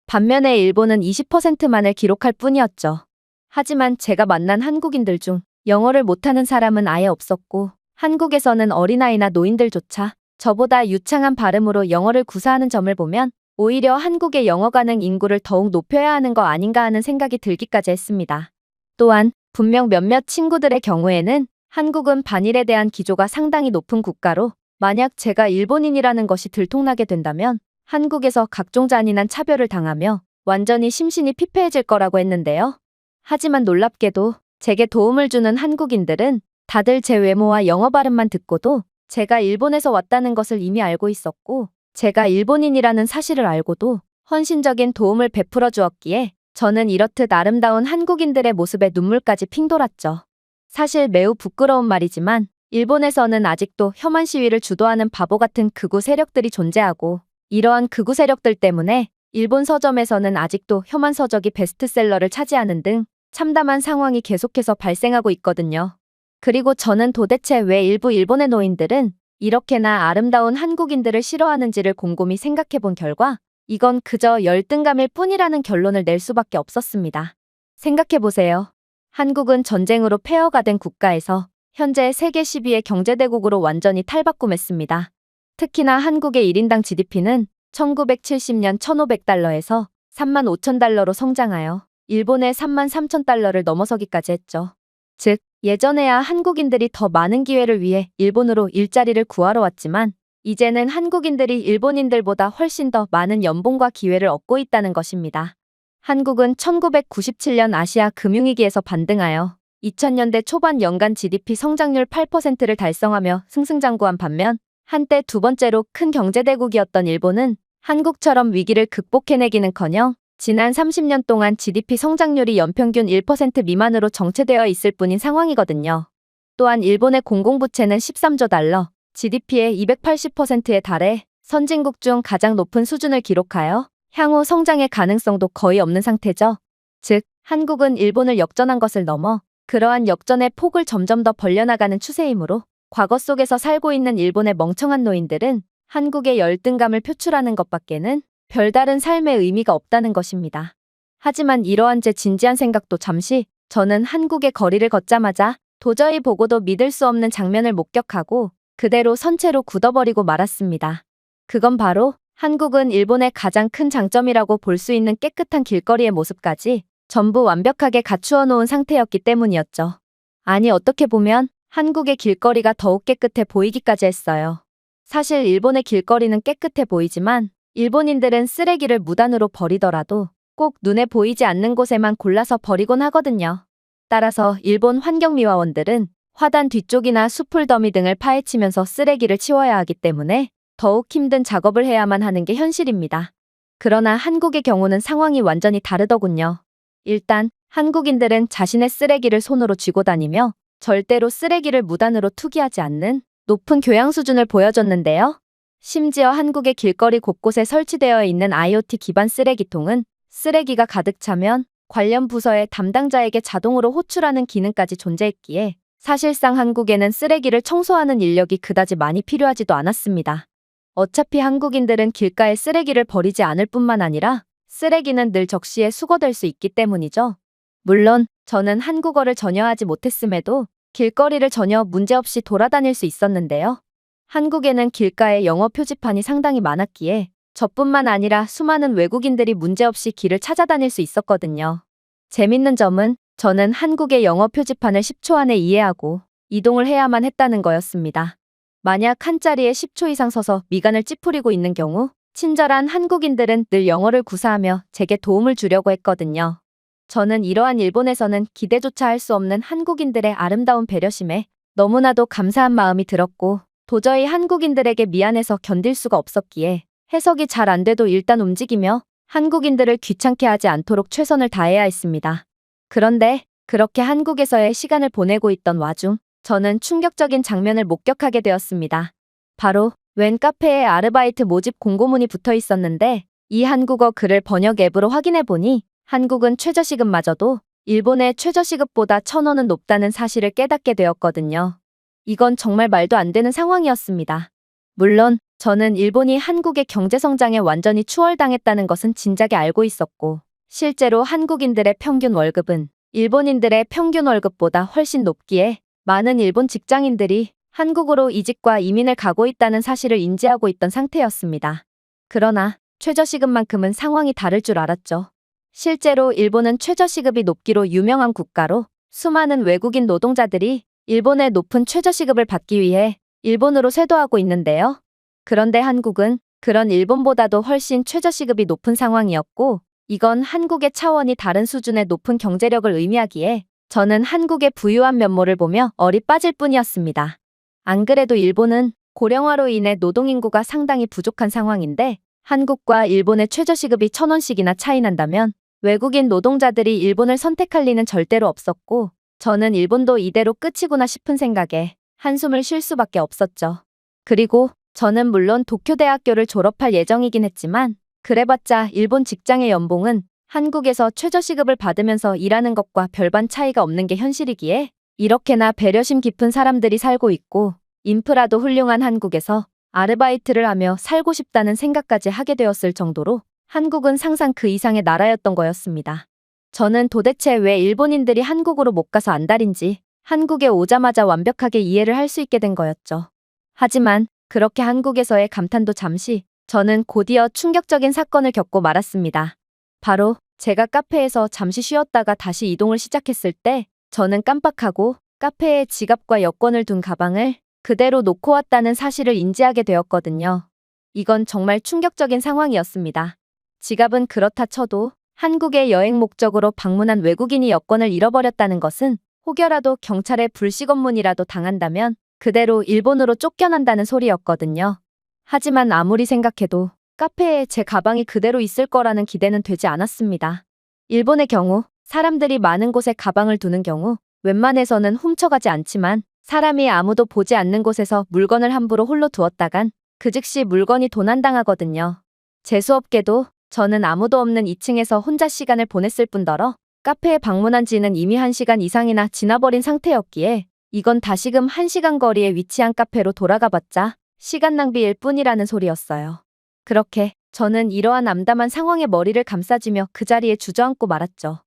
Speaker 1: 반면에 일본은 20%만을 기록할 뿐이었죠. 하지만 제가 만난 한국인들 중 영어를 못하는 사람은 아예 없었고 한국에서는 어린아이나 노인들조차 저보다 유창한 발음으로 영어를 구사하는 점을 보면 오히려 한국의 영어 가능 인구를 더욱 높여야 하는 거 아닌가 하는 생각이 들기까지 했습니다. 또한 분명 몇몇 친구들의 경우에는 한국은 반일에 대한 기조가 상당히 높은 국가로 만약 제가 일본인이라는 것이 들통나게 된다면 한국에서 각종 잔인한 차별을 당하며 완전히 심신이 피폐해질 거라고 했는데요. 하지만 놀랍게도 제게 도움을 주는 한국인들은 다들 제 외모와 영어 발음만 듣고도 제가 일본에서 왔다는 것을 이미 알고 있었고 제가 일본인이라는 사실을 알고도 헌신적인 도움을 베풀어 주었기에 저는 이렇듯 아름다운 한국인들의 모습에 눈물까지 핑 돌았죠. 사실 매우 부끄러운 말이지만 일본에서는 아직도 혐한 시위를 주도하는 바보 같은 극우 세력들이 존재하고 이러한 극우 세력들 때문에 일본 서점에서는 아직도 혐한 서적이 베스트셀러를 차지하는 등 참담한 상황이 계속해서 발생하고 있거든요. 그리고 저는 도대체 왜 일부 일본의 노인들은 이렇게나 아름다운 한국인들을 싫어하는지를 곰곰이 생각해 본 결과 이건 그저 열등감일 뿐이라는 결론을 낼 수밖에 없었습니다. 생각해 보세요. 한국은 전쟁으로 폐허가 된 국가에서 현재 세계 10위의 경제대국으로 완전히 탈바꿈했습니다. 특히나 한국의 1인당 GDP는 1970년 1,500달러에서 35,000달러로 성장하여 일본의 33,000달러를 넘어서기까지 했죠. 즉, 예전에야 한국인들이 더 많은 기회를 위해 일본으로 일자리를 구하러 왔지만 이제는 한국인들이 일본인들보다 훨씬 더 많은 연봉과 기회를 얻고 있다는 것입니다. 한국은 1997년 아시아 금융위기에서 반등하여 2000년대 초반 연간 GDP 성장률 8%를 달성하며 승승장구한 반면 한때 두 번째로 큰 경제대국이었던 일본은 한국처럼 위기를 극복해내기는커녕 지난 30년 동안 GDP 성장률이 연평균 1% 미만으로 정체되어 있을 뿐인 상황이거든요. 또한 일본의 공공부채는 13조 달러, GDP의 280%에 달해 선진국 중 가장 높은 수준을 기록하여 향후 성장의 가능성도 거의 없는 상태죠. 즉, 한국은 일본을 역전한 것을 넘어 그러한 역전의 폭을 점점 더 벌려나가는 추세이므로 과거 속에서 살고 있는 일본의 멍청한 노인들은 한국의 열등감을 표출하는 것밖에는 별다른 삶의 의미가 없다는 것입니다. 하지만 이러한 제 진지한 생각도 잠시 저는 한국의 거리를 걷자마자 도저히 보고도 믿을 수 없는 장면을 목격하고 그대로 선체로 굳어버리고 말았습니다. 그건 바로 한국은 일본의 가장 큰 장점이라고 볼 수 있는 깨끗한 길거리의 모습까지 전부 완벽하게 갖추어 놓은 상태였기 때문이었죠. 아니, 어떻게 보면 한국의 길거리가 더욱 깨끗해 보이기까지 했어요. 사실 일본의 길거리는 깨끗해 보이지만 일본인들은 쓰레기를 무단으로 버리더라도 꼭 눈에 보이지 않는 곳에만 골라서 버리곤 하거든요. 따라서 일본 환경미화원들은 화단 뒤쪽이나 수풀 더미 등을 파헤치면서 쓰레기를 치워야 하기 때문에 더욱 힘든 작업을 해야만 하는 게 현실입니다. 그러나 한국의 경우는 상황이 완전히 다르더군요. 일단 한국인들은 자신의 쓰레기를 손으로 쥐고 다니며 절대로 쓰레기를 무단으로 투기하지 않는 높은 교양 수준을 보여줬는데요. 심지어 한국의 길거리 곳곳에 설치되어 있는 IoT 기반 쓰레기통은 쓰레기가 가득 차면 관련 부서의 담당자에게 자동으로 호출하는 기능까지 존재했기에 사실상 한국에는 쓰레기를 청소하는 인력이 그다지 많이 필요하지도 않았습니다. 어차피 한국인들은 길가에 쓰레기를 버리지 않을 뿐만 아니라 쓰레기는 늘 적시에 수거될 수 있기 때문이죠. 물론 저는 한국어를 전혀 하지 못했음에도 길거리를 전혀 문제없이 돌아다닐 수 있었는데요. 한국에는 길가에 영어 표지판이 상당히 많았기에 저뿐만 아니라 수많은 외국인들이 문제없이 길을 찾아다닐 수 있었거든요. 재밌는 점은 저는 한국의 영어 표지판을 10초 안에 이해하고 이동을 해야만 했다는 거였습니다. 만약 한 자리에 10초 이상 서서 미간을 찌푸리고 있는 경우 친절한 한국인들은 늘 영어를 구사하며 제게 도움을 주려고 했거든요. 저는 이러한 일본에서는 기대조차 할 수 없는 한국인들의 아름다운 배려심에 너무나도 감사한 마음이 들었고 도저히 한국인들에게 미안해서 견딜 수가 없었기에 해석이 잘 안 돼도 일단 움직이며 한국인들을 귀찮게 하지 않도록 최선을 다해야 했습니다. 그런데 그렇게 한국에서의 시간을 보내고 있던 와중 저는 충격적인 장면을 목격하게 되었습니다. 바로 웬 카페에 아르바이트 모집 공고문이 붙어 있었는데 이 한국어 글을 번역 앱으로 확인해 보니 한국은 최저시급마저도 일본의 최저시급보다 1,000원은 높다는 사실을 깨닫게 되었거든요. 이건 정말 말도 안 되는 상황이었습니다. 물론 저는 일본이 한국의 경제성장에 완전히 추월당했다는 것은 진작에 알고 있었고 실제로 한국인들의 평균 월급은 일본인들의 평균 월급보다 훨씬 높기에 많은 일본 직장인들이 한국으로 이직과 이민을 가고 있다는 사실을 인지하고 있던 상태였습니다. 그러나 최저시급만큼은 상황이 다를 줄 알았죠. 실제로 일본은 최저시급이 높기로 유명한 국가로 수많은 외국인 노동자들이 일본의 높은 최저시급을 받기 위해 일본으로 쇄도하고 있는데요. 그런데 한국은 그런 일본보다도 훨씬 최저시급이 높은 상황이었고 이건 한국의 차원이 다른 수준의 높은 경제력을 의미하기에 저는 한국의 부유한 면모를 보며 얼이 빠질 뿐이었습니다. 안 그래도 일본은 고령화로 인해 노동인구가 상당히 부족한 상황인데 한국과 일본의 최저시급이 1,000원씩이나 차이 난다면 외국인 노동자들이 일본을 선택할 리는 절대로 없었고 저는 일본도 이대로 끝이구나 싶은 생각에 한숨을 쉴 수밖에 없었죠. 그리고 저는 물론 도쿄대학교를 졸업할 예정이긴 했지만 그래봤자 일본 직장의 연봉은 한국에서 최저시급을 받으면서 일하는 것과 별반 차이가 없는 게 현실이기에 이렇게나 배려심 깊은 사람들이 살고 있고 인프라도 훌륭한 한국에서 아르바이트를 하며 살고 싶다는 생각까지 하게 되었을 정도로 한국은 상상 그 이상의 나라였던 거였습니다. 저는 도대체 왜 일본인들이 한국으로 못 가서 안달인지 한국에 오자마자 완벽하게 이해를 할 수 있게 된 거였죠. 하지만 그렇게 한국에서의 감탄도 잠시, 저는 곧이어 충격적인 사건을 겪고 말았습니다. 바로 제가 카페에서 잠시 쉬었다가 다시 이동을 시작했을 때 저는 깜빡하고 카페에 지갑과 여권을 둔 가방을 그대로 놓고 왔다는 사실을 인지하게 되었거든요. 이건 정말 충격적인 상황이었습니다. 지갑은 그렇다 쳐도 한국의 여행 목적으로 방문한 외국인이 여권을 잃어버렸다는 것은 혹여라도 경찰에 불시검문이라도 당한다면 그대로 일본으로 쫓겨난다는 소리였거든요. 하지만 아무리 생각해도 카페에 제 가방이 그대로 있을 거라는 기대는 되지 않았습니다. 일본의 경우 사람들이 많은 곳에 가방을 두는 경우 웬만해서는 훔쳐가지 않지만 사람이 아무도 보지 않는 곳에서 물건을 함부로 홀로 두었다간 그 즉시 물건이 도난당하거든요. 재수없게도 저는 아무도 없는 2층에서 혼자 시간을 보냈을 뿐더러 카페에 방문한 지는 이미 1시간 이상이나 지나버린 상태였기에 이건 다시금 1시간 거리에 위치한 카페로 돌아가봤자 시간 낭비일 뿐이라는 소리였어요. 그렇게 저는 이러한 암담한 상황에 머리를 감싸쥐며 그 자리에 주저앉고 말았죠.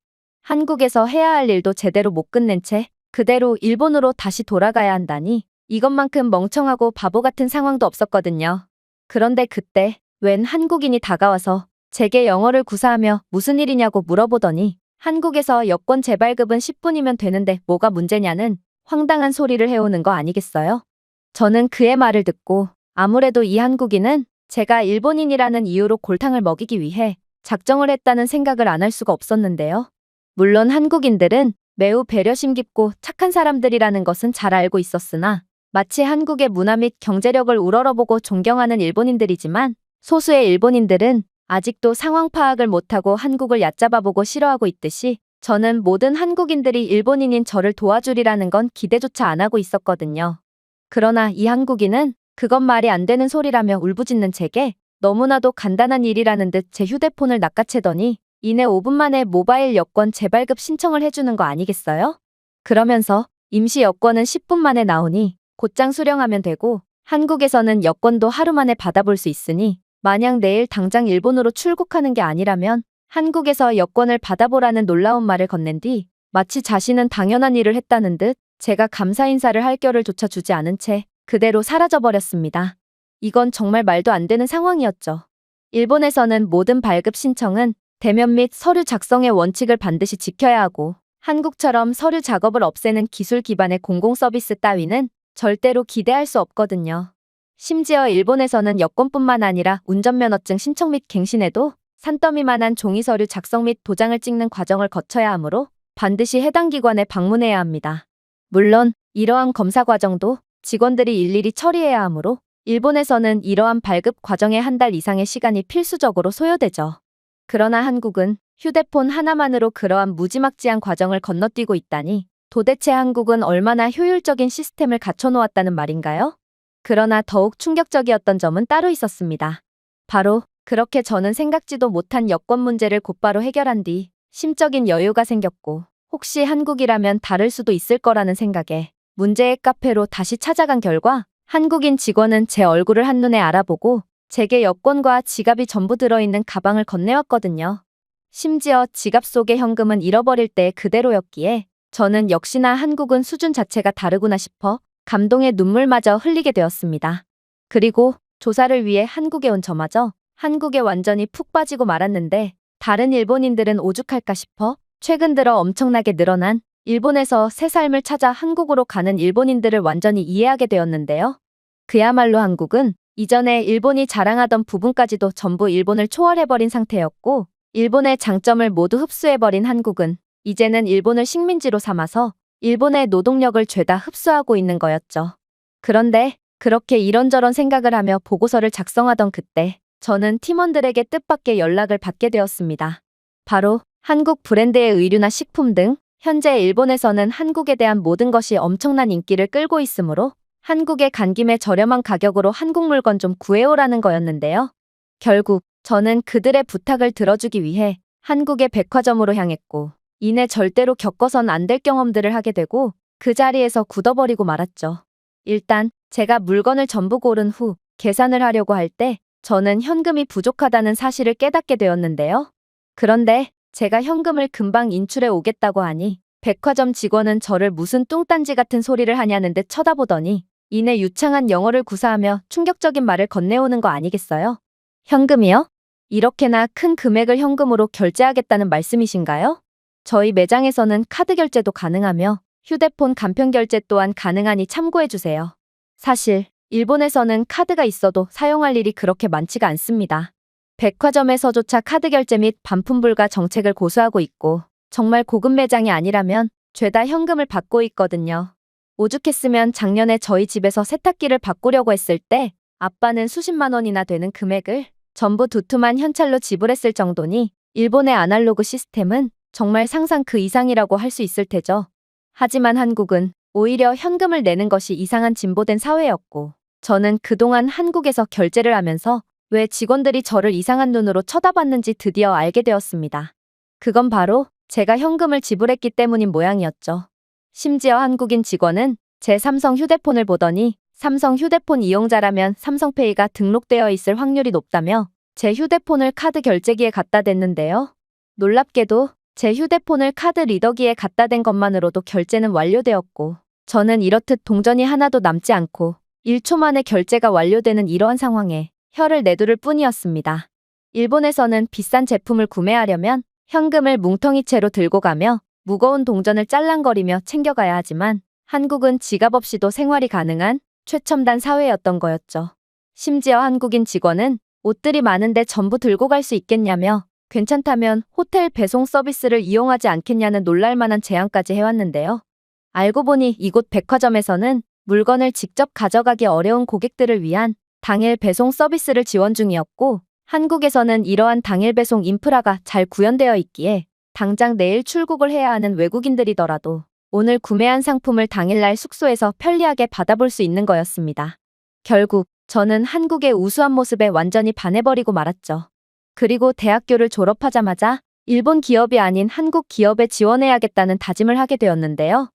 Speaker 1: 한국에서 해야 할 일도 제대로 못 끝낸 채 그대로 일본으로 다시 돌아가야 한다니 이것만큼 멍청하고 바보 같은 상황도 없었거든요. 그런데 그때 웬 한국인이 다가와서 제게 영어를 구사하며 무슨 일이냐고 물어보더니 한국에서 여권 재발급은 10분이면 되는데 뭐가 문제냐는 황당한 소리를 해오는 거 아니겠어요? 저는 그의 말을 듣고 아무래도 이 한국인은 제가 일본인이라는 이유로 골탕을 먹이기 위해 작정을 했다는 생각을 안 할 수가 없었는데요. 물론 한국인들은 매우 배려심 깊고 착한 사람들이라는 것은 잘 알고 있었으나 마치 한국의 문화 및 경제력을 우러러보고 존경하는 일본인들이지만 소수의 일본인들은 아직도 상황 파악을 못하고 한국을 얕잡아보고 싫어하고 있듯이 저는 모든 한국인들이 일본인인 저를 도와주리라는 건 기대조차 안 하고 있었거든요. 그러나 이 한국인은 그건 말이 안 되는 소리라며 울부짖는 제게 너무나도 간단한 일이라는 듯 제 휴대폰을 낚아채더니 이내 5분 만에 모바일 여권 재발급 신청을 해주는 거 아니겠어요? 그러면서 임시 여권은 10분 만에 나오니 곧장 수령하면 되고 한국에서는 여권도 하루 만에 받아볼 수 있으니 만약 내일 당장 일본으로 출국하는 게 아니라면 한국에서 여권을 받아보라는 놀라운 말을 건넨 뒤 마치 자신은 당연한 일을 했다는 듯 제가 감사 인사를 할 겨를 조차 주지 않은 채 그대로 사라져버렸습니다. 이건 정말 말도 안 되는 상황이었죠. 일본에서는 모든 발급 신청은 대면 및 서류 작성의 원칙을 반드시 지켜야 하고 한국처럼 서류 작업을 없애는 기술 기반의 공공서비스 따위는 절대로 기대할 수 없거든요. 심지어 일본에서는 여권뿐만 아니라 운전면허증 신청 및 갱신에도 산더미만한 종이 서류 작성 및 도장을 찍는 과정을 거쳐야 하므로 반드시 해당 기관에 방문해야 합니다. 물론 이러한 검사 과정도 직원들이 일일이 처리해야 하므로 일본에서는 이러한 발급 과정에 한 달 이상의 시간이 필수적으로 소요되죠. 그러나 한국은 휴대폰 하나만으로 그러한 무지막지한 과정을 건너뛰고 있다니 도대체 한국은 얼마나 효율적인 시스템을 갖춰놓았다는 말인가요? 그러나 더욱 충격적이었던 점은 따로 있었습니다. 바로 그렇게 저는 생각지도 못한 여권 문제를 곧바로 해결한 뒤 심적인 여유가 생겼고 혹시 한국이라면 다를 수도 있을 거라는 생각에 문제의 카페로 다시 찾아간 결과 한국인 직원은 제 얼굴을 한눈에 알아보고 제게 여권과 지갑이 전부 들어있는 가방을 건네왔거든요. 심지어 지갑 속의 현금은 잃어버릴 때 그대로였기에 저는 역시나 한국은 수준 자체가 다르구나 싶어 감동의 눈물마저 흘리게 되었습니다. 그리고 조사를 위해 한국에 온 저마저 한국에 완전히 푹 빠지고 말았는데 다른 일본인들은 오죽할까 싶어 최근 들어 엄청나게 늘어난 일본에서 새 삶을 찾아 한국으로 가는 일본인들을 완전히 이해하게 되었는데요. 그야말로 한국은 이전에 일본이 자랑하던 부분까지도 전부 일본을 초월해버린 상태였고 일본의 장점을 모두 흡수해버린 한국은 이제는 일본을 식민지로 삼아서 일본의 노동력을 죄다 흡수하고 있는 거였죠. 그런데 그렇게 이런저런 생각을 하며 보고서를 작성하던 그때 저는 팀원들에게 뜻밖의 연락을 받게 되었습니다. 바로 한국 브랜드의 의류나 식품 등 현재 일본에서는 한국에 대한 모든 것이 엄청난 인기를 끌고 있으므로 한국에 간 김에 저렴한 가격으로 한국 물건 좀 구해오라는 거였는데요. 결국 저는 그들의 부탁을 들어주기 위해 한국의 백화점으로 향했고, 이내 절대로 겪어선 안 될 경험들을 하게 되고 그 자리에서 굳어버리고 말았죠. 일단 제가 물건을 전부 고른 후 계산을 하려고 할 때 저는 현금이 부족하다는 사실을 깨닫게 되었는데요. 그런데 제가 현금을 금방 인출해 오겠다고 하니 백화점 직원은 저를 무슨 뚱딴지 같은 소리를 하냐는 듯 쳐다보더니 이내 유창한 영어를 구사하며 충격적인 말을 건네오는 거 아니겠어요? 현금이요? 이렇게나 큰 금액을 현금으로 결제하겠다는 말씀이신가요? 저희 매장에서는 카드 결제도 가능하며 휴대폰 간편 결제 또한 가능하니 참고해주세요. 사실 일본에서는 카드가 있어도 사용할 일이 그렇게 많지가 않습니다. 백화점에서조차 카드 결제 및 반품 불가 정책을 고수하고 있고 정말 고급 매장이 아니라면 죄다 현금을 받고 있거든요. 오죽했으면 작년에 저희 집에서 세탁기를 바꾸려고 했을 때 아빠는 수십만 원이나 되는 금액을 전부 두툼한 현찰로 지불했을 정도니 일본의 아날로그 시스템은 정말 상상 그 이상이라고 할 수 있을 테죠. 하지만 한국은 오히려 현금을 내는 것이 이상한 진보된 사회였고 저는 그동안 한국에서 결제를 하면서 왜 직원들이 저를 이상한 눈으로 쳐다봤는지 드디어 알게 되었습니다. 그건 바로 제가 현금을 지불했기 때문인 모양이었죠. 심지어 한국인 직원은 제 삼성 휴대폰을 보더니 삼성 휴대폰 이용자라면 삼성페이가 등록되어 있을 확률이 높다며 제 휴대폰을 카드 결제기에 갖다 댔는데요. 놀랍게도 제 휴대폰을 카드 리더기에 갖다 댄 것만으로도 결제는 완료되었고 저는 이렇듯 동전이 하나도 남지 않고 1초 만에 결제가 완료되는 이러한 상황에 혀를 내두를 뿐이었습니다. 일본에서는 비싼 제품을 구매하려면 현금을 뭉텅이채로 들고 가며 무거운 동전을 짤랑거리며 챙겨가야 하지만 한국은 지갑 없이도 생활이 가능한 최첨단 사회였던 거였죠. 심지어 한국인 직원은 옷들이 많은데 전부 들고 갈 수 있겠냐며 괜찮다면 호텔 배송 서비스를 이용하지 않겠냐는 놀랄만한 제안까지 해왔는데요. 알고 보니 이곳 백화점에서는 물건을 직접 가져가기 어려운 고객들을 위한 당일 배송 서비스를 지원 중이었고 한국에서는 이러한 당일 배송 인프라가 잘 구현되어 있기에 당장 내일 출국을 해야 하는 외국인들이더라도 오늘 구매한 상품을 당일날 숙소에서 편리하게 받아볼 수 있는 거였습니다. 결국 저는 한국의 우수한 모습에 완전히 반해버리고 말았죠. 그리고 대학교를 졸업하자마자 일본 기업이 아닌 한국 기업에 지원해야겠다는 다짐을 하게 되었는데요.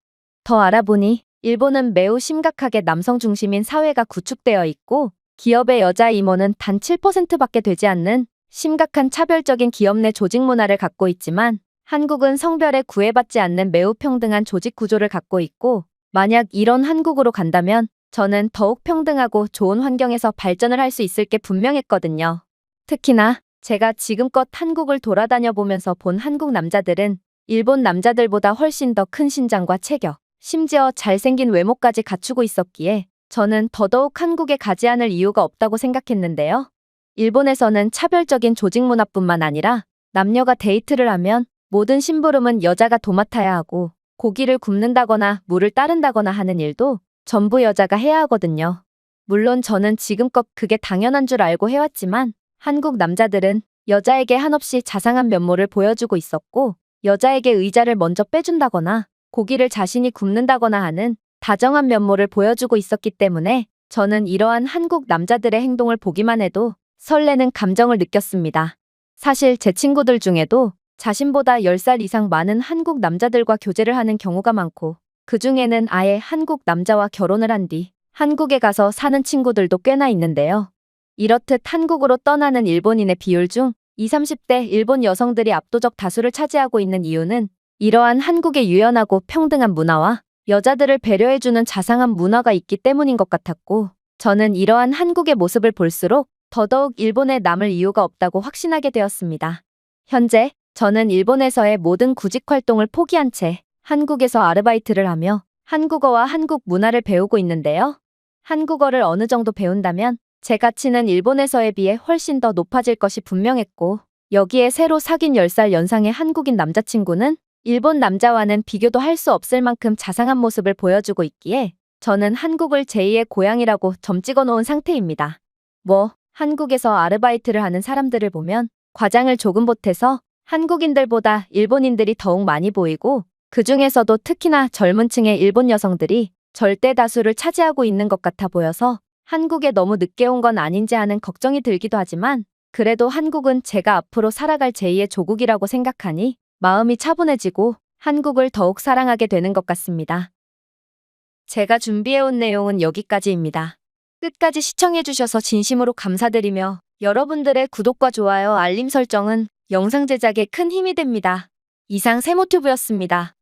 Speaker 1: 더 알아보니 일본은 매우 심각하게 남성 중심인 사회가 구축되어 있고 기업의 여자 임원은 단 7%밖에 되지 않는 심각한 차별적인 기업 내 조직 문화를 갖고 있지만 한국은 성별에 구애받지 않는 매우 평등한 조직 구조를 갖고 있고 만약 이런 한국으로 간다면 저는 더욱 평등하고 좋은 환경에서 발전을 할 수 있을 게 분명했거든요. 특히나 제가 지금껏 한국을 돌아다녀 보면서 본 한국 남자들은 일본 남자들보다 훨씬 더 큰 신장과 체격, 심지어 잘생긴 외모까지 갖추고 있었기에 저는 더더욱 한국에 가지 않을 이유가 없다고 생각했는데요. 일본에서는 차별적인 조직 문화뿐만 아니라 남녀가 데이트를 하면 모든 심부름은 여자가 도맡아야 하고 고기를 굽는다거나 물을 따른다거나 하는 일도 전부 여자가 해야 하거든요. 물론 저는 지금껏 그게 당연한 줄 알고 해왔지만 한국 남자들은 여자에게 한없이 자상한 면모를 보여주고 있었고 여자에게 의자를 먼저 빼준다거나 고기를 자신이 굽는다거나 하는 다정한 면모를 보여주고 있었기 때문에 저는 이러한 한국 남자들의 행동을 보기만 해도 설레는 감정을 느꼈습니다. 사실 제 친구들 중에도 자신보다 10살 이상 많은 한국 남자들과 교제를 하는 경우가 많고 그 중에는 아예 한국 남자와 결혼을 한 뒤 한국에 가서 사는 친구들도 꽤나 있는데요. 이렇듯 한국으로 떠나는 일본인의 비율 중 20, 30대 일본 여성들이 압도적 다수를 차지하고 있는 이유는 이러한 한국의 유연하고 평등한 문화와 여자들을 배려해주는 자상한 문화가 있기 때문인 것 같았고 저는 이러한 한국의 모습을 볼수록 더더욱 일본에 남을 이유가 없다고 확신하게 되었습니다. 현재 저는 일본에서의 모든 구직 활동을 포기한 채 한국에서 아르바이트를 하며 한국어와 한국 문화를 배우고 있는데요. 한국어를 어느 정도 배운다면 제 가치는 일본에서에 비해 훨씬 더 높아질 것이 분명했고 여기에 새로 사귄 10살 연상의 한국인 남자친구는 일본 남자와는 비교도 할 수 없을 만큼 자상한 모습을 보여주고 있기에 저는 한국을 제2의 고향이라고 점 찍어 놓은 상태입니다. 한국에서 아르바이트를 하는 사람들을 보면 과장을 조금 보태서 한국인들보다 일본인들이 더욱 많이 보이고 그 중에서도 특히나 젊은 층의 일본 여성들이 절대 다수를 차지하고 있는 것 같아 보여서 한국에 너무 늦게 온 건 아닌지 하는 걱정이 들기도 하지만 그래도 한국은 제가 앞으로 살아갈 제2의 조국이라고 생각하니 마음이 차분해지고 한국을 더욱 사랑하게 되는 것 같습니다. 제가 준비해온 내용은 여기까지입니다. 끝까지 시청해주셔서 진심으로 감사드리며 여러분들의 구독과 좋아요, 알림 설정은 영상 제작에 큰 힘이 됩니다. 이상 세모튜브였습니다.